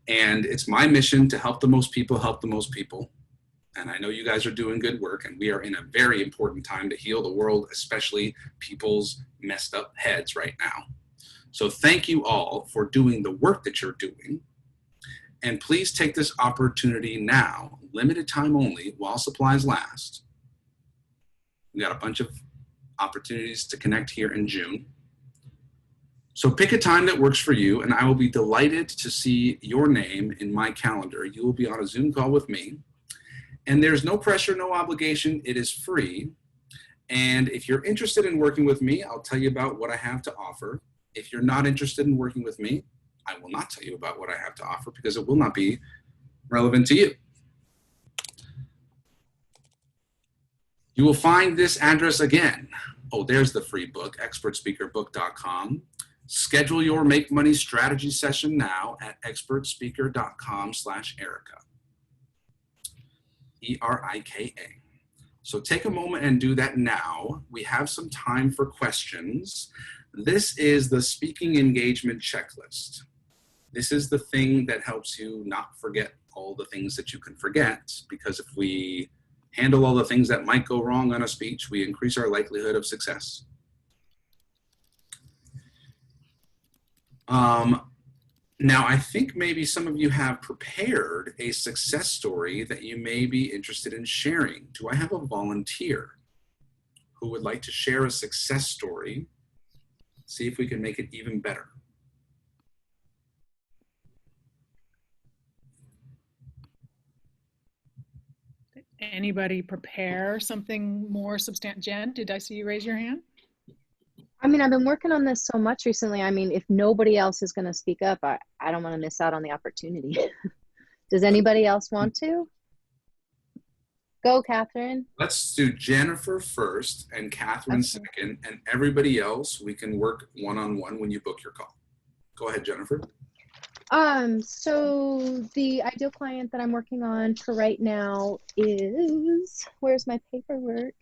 And it's my mission to help the most people help the most people. And I know you guys are doing good work, and we are in a very important time to heal the world, especially people's messed up heads right now. So thank you all for doing the work that you're doing. And please take this opportunity now, limited time only, while supplies last. We got a bunch of opportunities to connect here in June. So pick a time that works for you, and I will be delighted to see your name in my calendar. You will be on a Zoom call with me. And there's no pressure, no obligation. It is free. And if you're interested in working with me, I'll tell you about what I have to offer. If you're not interested in working with me, I will not tell you about what I have to offer because it will not be relevant to you. You will find this address again. Oh, there's the free book, expertspeakerbook.com. Schedule your Make Money Strategy session now at expertspeaker.com/Erica. ERIKA. So take a moment and do that now. We have some time for questions. This is the speaking engagement checklist. This is the thing that helps you not forget all the things that you can forget, because if we handle all the things that might go wrong on a speech, we increase our likelihood of success. Now, I think maybe some of you have prepared a success story that you may be interested in sharing. Do I have a volunteer who would like to share a success story? See if we can make it even better. Anybody prepare something more substantial? Jen, did I see you raise your hand? I mean, I've been working on this so much recently. I mean, if nobody else is going to speak up, I don't want to miss out on the opportunity. Does anybody else want to? Go, Catherine. Let's do Jennifer first and Catherine second, and everybody else, we can work one-on-one when you book your call. Go ahead, Jennifer. So the ideal client that I'm working on for right now is, where's my paperwork?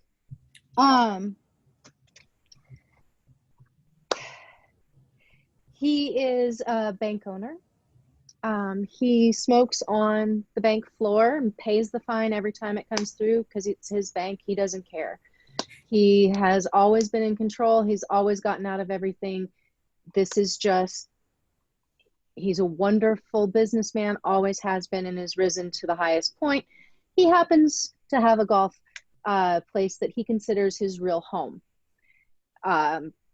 He is a bank owner. He smokes on the bank floor and pays the fine every time it comes through because it's his bank. He doesn't care. He has always been in control. He's always gotten out of everything. This is just, he's a wonderful businessman, always has been, and has risen to the highest point. He happens to have a golf place that he considers his real home.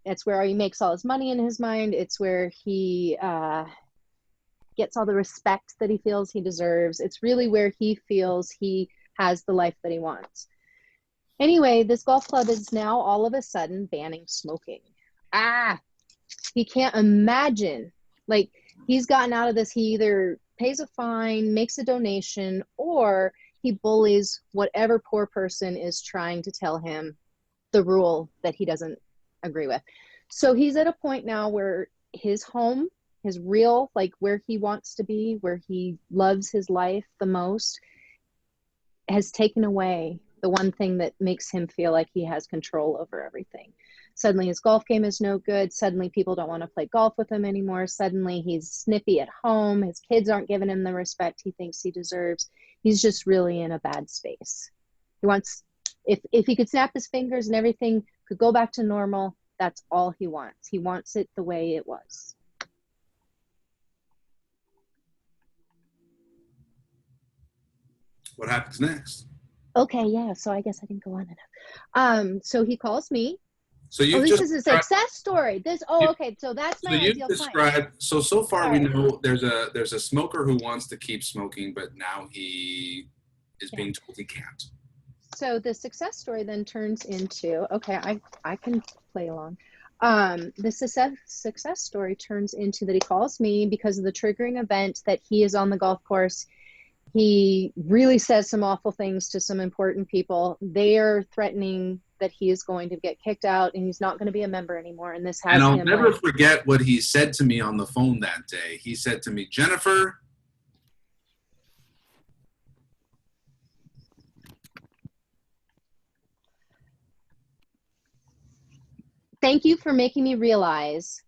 It's where he makes all his money in his mind. It's where he gets all the respect that he feels he deserves. It's really where he feels he has the life that he wants. Anyway, this golf club is now all of a sudden banning smoking. He can't imagine, like, he's gotten out of this. He either pays a fine, makes a donation, or he bullies whatever poor person is trying to tell him the rule that he doesn't agree with. So he's at a point now where his home, his real, like where he wants to be, where he loves his life the most, has taken away the one thing that makes him feel like he has control over everything. Suddenly his golf game is no good. Suddenly people don't want to play golf with him anymore. Suddenly he's snippy at home. His kids aren't giving him the respect he thinks he deserves. He's just really in a bad space. He wants, if he could snap his fingers and everything could go back to normal, that's all he wants. He wants it the way it was. What happens next? Okay, yeah, so I guess I didn't go on enough. So he calls me. So you this just is a success story. Okay, so that's my ideal client. So far we know there's a smoker who wants to keep smoking, but now he is being told he can't. So the success story then turns into, okay, I can play along. The success story turns into that he calls me because of the triggering event that he is on the golf course. He really says some awful things to some important people. They are threatening that he is going to get kicked out and he's not going to be a member anymore. And this has And I'll him never like, forget what he said to me on the phone that day. He said to me, Jennifer, thank you for making me realize.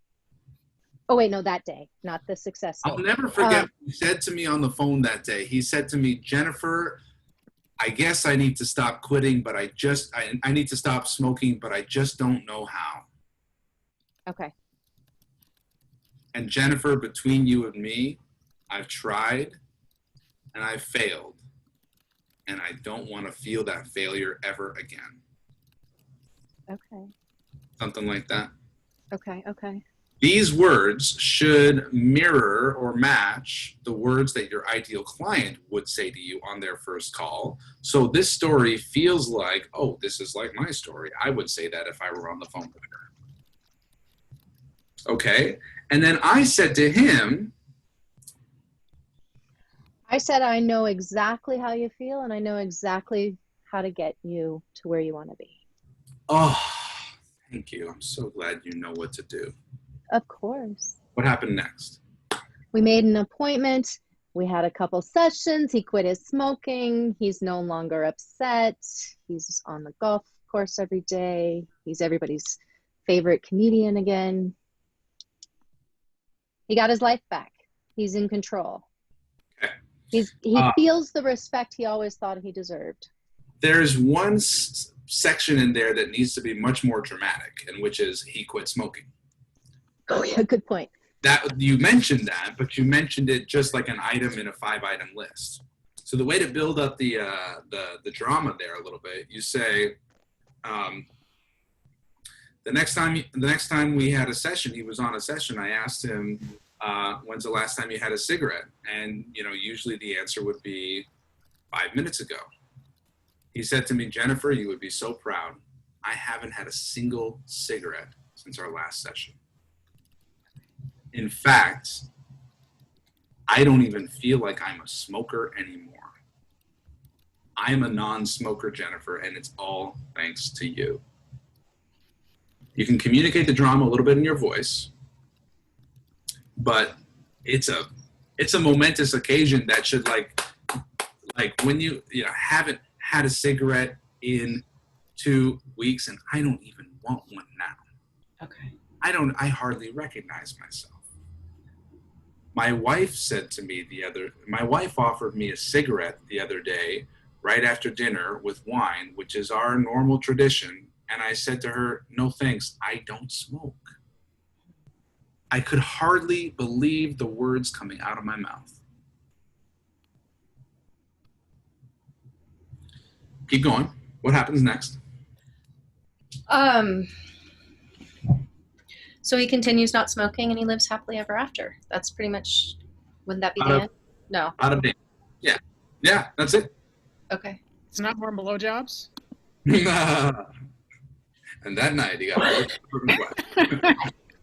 Oh, wait, no, that day, not the success day. I'll never forget what he said to me on the phone that day. He said to me, Jennifer, I guess I need to stop quitting, but I need to stop smoking, but I just don't know how. Okay. And Jennifer, between you and me, I've tried and I've failed. And I don't want to feel that failure ever again. Okay. Something like that. Okay. These words should mirror or match the words that your ideal client would say to you on their first call. So this story feels like, oh, this is like my story. I would say that if I were on the phone with her. Okay. And then I said to him, I know exactly how you feel and I know exactly how to get you to where you want to be. oh, thank you. I'm so glad you know what to do. Of course. What happened next? We made an appointment. We had a couple sessions. He quit his smoking. He's no longer upset. He's on the golf course every day. He's everybody's favorite comedian again. He got his life back. He's in control. Okay. He feels the respect he always thought he deserved. There's one section in there that needs to be much more dramatic, and which is he quit smoking. Oh yeah, good point. That you mentioned that, but you mentioned it just like an item in a 5-item list. So the way to build up the drama there a little bit, you say, the next time we had a session, he was on a session. I asked him, when's the last time you had a cigarette? And usually the answer would be 5 minutes ago. He said to me, Jennifer, you would be so proud. I haven't had a single cigarette since our last session. In fact, I don't even feel like I'm a smoker anymore. I'm a non-smoker, Jennifer, and it's all thanks to you. You can communicate the drama a little bit in your voice, but it's a momentous occasion that should like when you haven't had a cigarette in 2 weeks, and I don't even want one now. Okay. I hardly recognize myself. My wife offered me a cigarette the other day, right after dinner with wine, which is our normal tradition. And I said to her, no thanks, I don't smoke. I could hardly believe the words coming out of my mouth. Keep going. What happens next? So he continues not smoking and he lives happily ever after. That's pretty much, wouldn't that be the end? No. Out of date. Yeah. Yeah, that's it. Okay. It's not more blowjobs? And that night he got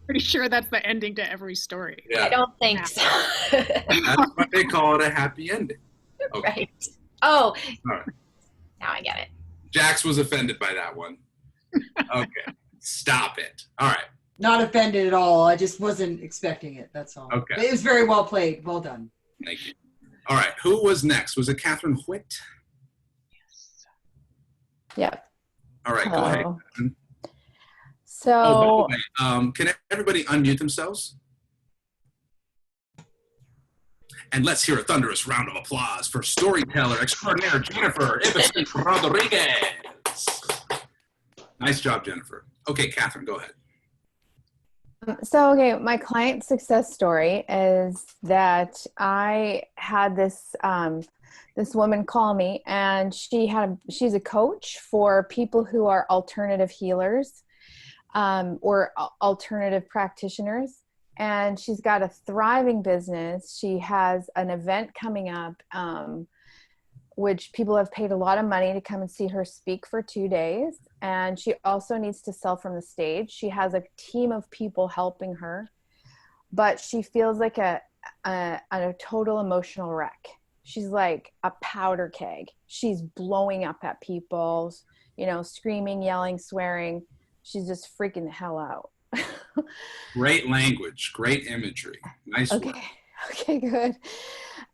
Pretty sure that's the ending to every story. Yeah. I don't think so. That's why they call it a happy ending. Okay. Right. Oh, All right. now I get it. Jax was offended by that one. Okay. Stop it. All right. Not offended at all. I just wasn't expecting it. That's all. Okay. But it was very well played. Well done. Thank you. All right. Who was next? Was it Catherine Whit? Yep. All right. Go ahead. Hello. Catherine. So, Oh, by the way, can everybody unmute themselves? And let's hear a thunderous round of applause for storyteller extraordinaire Jennifer Ibbotson Rodriguez. Nice job, Jennifer. Okay, Catherine, go ahead. okay, my client success story is that I had this this woman call me, and she's a coach for people who are alternative healers or alternative practitioners. And she's got a thriving business. She has an event coming up, which people have paid a lot of money to come and see her speak for 2 days. And she also needs to sell from the stage. She has a team of people helping her, but she feels like a total emotional wreck. She's like a powder keg. She's blowing up at people, screaming, yelling, swearing. She's just freaking the hell out. Great language, great imagery. Nice work. Okay, good.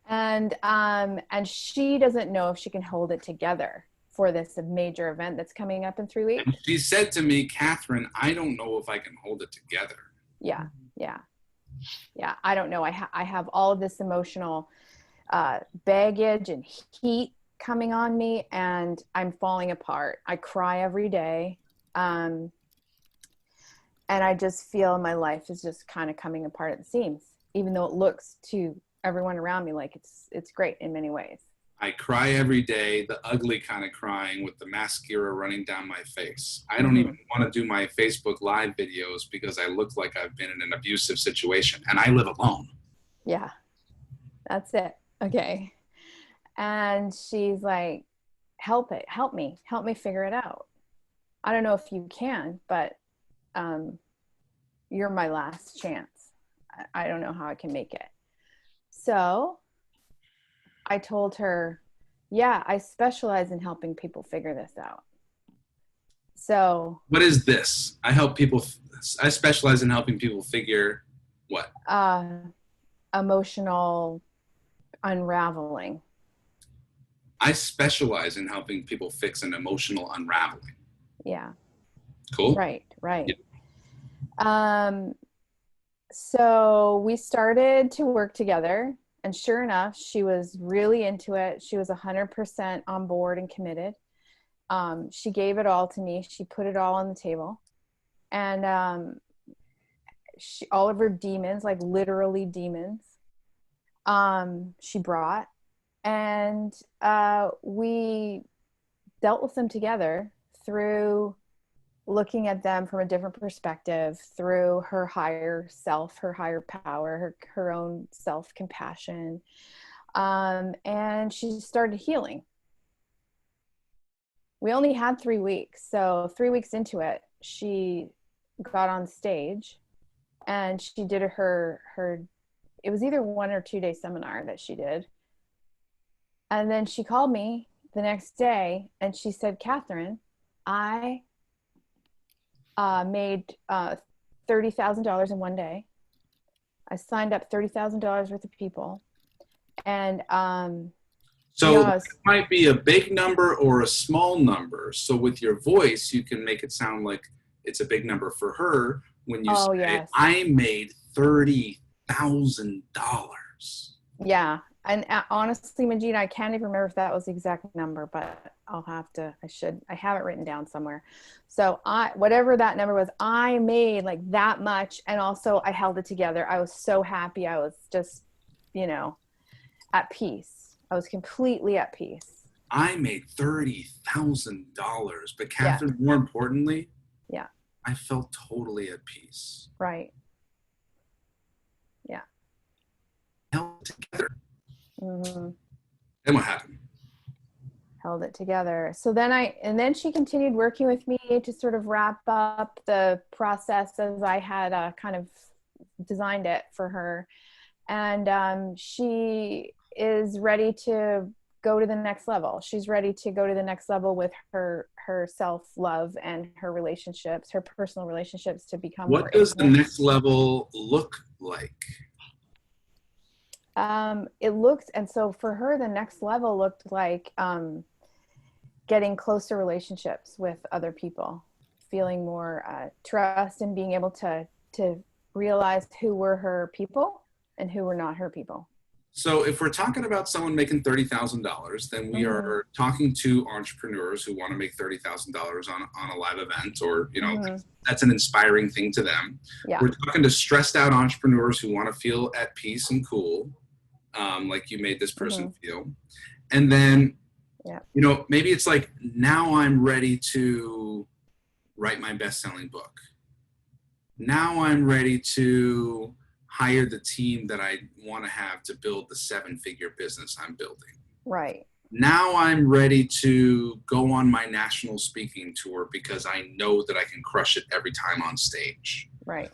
And she doesn't know if she can hold it together for this major event that's coming up in 3 weeks. And she said to me, Catherine, I don't know if I can hold it together. Yeah. I don't know. I have all of this emotional baggage and heat coming on me, and I'm falling apart. I cry every day. And I just feel my life is just kind of coming apart at the seams, even though it looks to everyone around me like it's great in many ways. I cry every day, the ugly kind of crying with the mascara running down my face. I don't even want to do my Facebook Live videos because I look like I've been in an abusive situation, and I live alone. Yeah, that's it. Okay. And she's like, help me figure it out. I don't know if you can, but you're my last chance. I don't know how I can make it. So I told her, yeah, I specialize in helping people figure this out. So what is this? I specialize in helping people figure what? Emotional unraveling. I specialize in helping people fix an emotional unraveling. Yeah. Cool. Right. Yeah. So we started to work together, and sure enough, she was really into it. She was 100% on board and committed. She gave it all to me. She put it all on the table, and all of her demons, like literally demons, she brought, and we dealt with them together through looking at them from a different perspective, through her higher self, her higher power, her own self-compassion. And she started healing. We only had 3 weeks. So 3 weeks into it, she got on stage and she did her it was either 1 or 2 day seminar that she did. And then she called me the next day and she said, Catherine, I made $30,000 in 1 day. I signed up $30,000 worth of people. And so it might be a big number or a small number. So with your voice, you can make it sound like it's a big number for her when you say, yes, I made $30,000. Yeah. And honestly, Majid, I can't even remember if that was the exact number, but I have it written down somewhere. So whatever that number was, I made like that much. And also I held it together. I was so happy. I was just, at peace. I was completely at peace. I made $30,000, but Catherine, more importantly, I felt totally at peace. Right. Yeah. Held it together. Mm-hmm. Then what happened? held it together. So then she continued working with me to sort of wrap up the process as I had kind of designed it for her. And she is ready to go to the next level. She's ready to go to the next level with her self-love and her relationships, her personal relationships, to become more What does the intimate. next level look like? It looked, and so for her, the next level looked like getting closer relationships with other people, feeling more trust, and being able to realize who were her people and who were not her people. So if we're talking about someone making $30,000, then we are talking to entrepreneurs who want to make $30,000 on a live event, or, you know, that's an inspiring thing to them. Yeah. We're talking to stressed out entrepreneurs who want to feel at peace and cool, like you made this person feel. And then, you know, maybe it's like, now I'm ready to write my best-selling book. Now I'm ready to hire the team that I want to have to build the 7-figure business I'm building. Right. Now I'm ready to go on my national speaking tour because I know that I can crush it every time on stage. Right.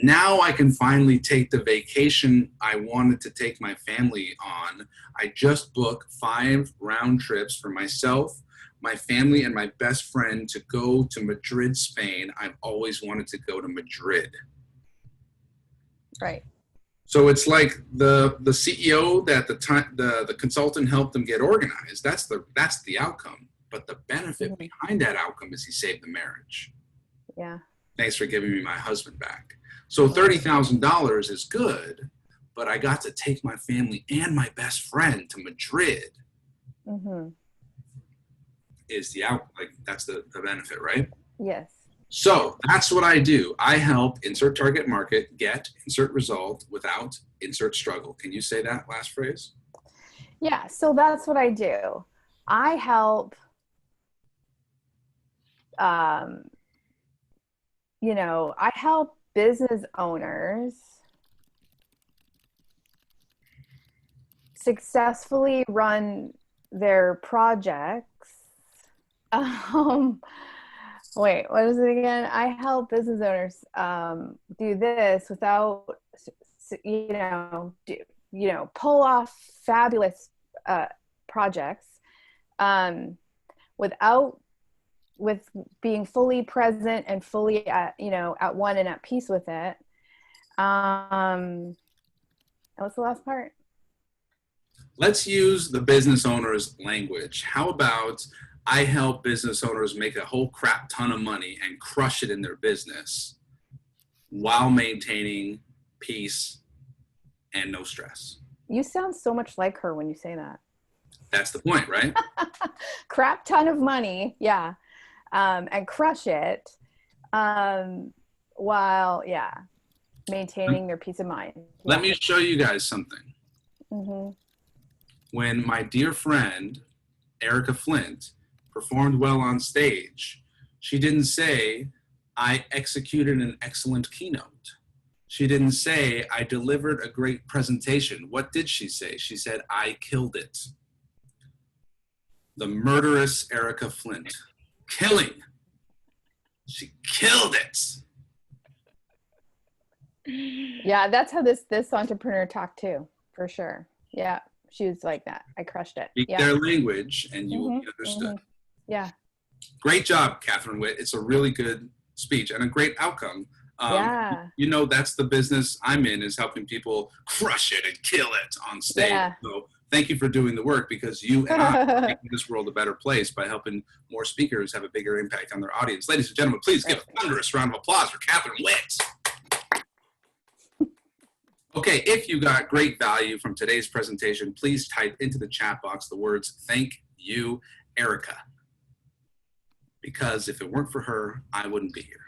Now I can finally take the vacation I wanted to take my family on. I just booked 5 round trips for myself, my family, and my best friend to go to Madrid, Spain. I've always wanted to go to Madrid. Right. So it's like the CEO that the consultant helped them get organized. That's the outcome. But the benefit behind that outcome is he saved the marriage. Yeah. Thanks for giving me my husband back. So $30,000 is good, but I got to take my family and my best friend to Madrid. Is the that's the benefit, right? Yes. So that's what I do. I help insert target market get insert result without insert struggle. Can you say that last phrase? Yeah. So that's what I do. I help, I help business owners successfully run their projects. Wait, what is it again? I help business owners do this without, pull off fabulous projects with being fully present and fully at one and at peace with it. What's the last part? Let's use the business owner's language. How about I help business owners make a whole crap ton of money and crush it in their business while maintaining peace and no stress. You sound so much like her when you say that. That's the point, right? Crap ton of money, yeah, and crush it while, maintaining their peace of mind. Let me show you guys something. Mm-hmm. When my dear friend, Erica Flint, performed well on stage, she didn't say, I executed an excellent keynote. She didn't say, I delivered a great presentation. What did she say? She said, I killed it. The murderous Erica Flint. Killing. She killed it. Yeah, that's how this entrepreneur talked too, for sure. Yeah, she was like that. I crushed it. Speak their language and you will be understood. Yeah. Great job, Catherine Witt. It's a really good speech and a great outcome. That's the business I'm in, is helping people crush it and kill it on stage. Yeah. So thank you for doing the work, because you and I are making this world a better place by helping more speakers have a bigger impact on their audience. Ladies and gentlemen, please give a thunderous round of applause for Catherine Witt. Okay, if you got great value from today's presentation, please type into the chat box the words, thank you, Erica. Because if it weren't for her, I wouldn't be here.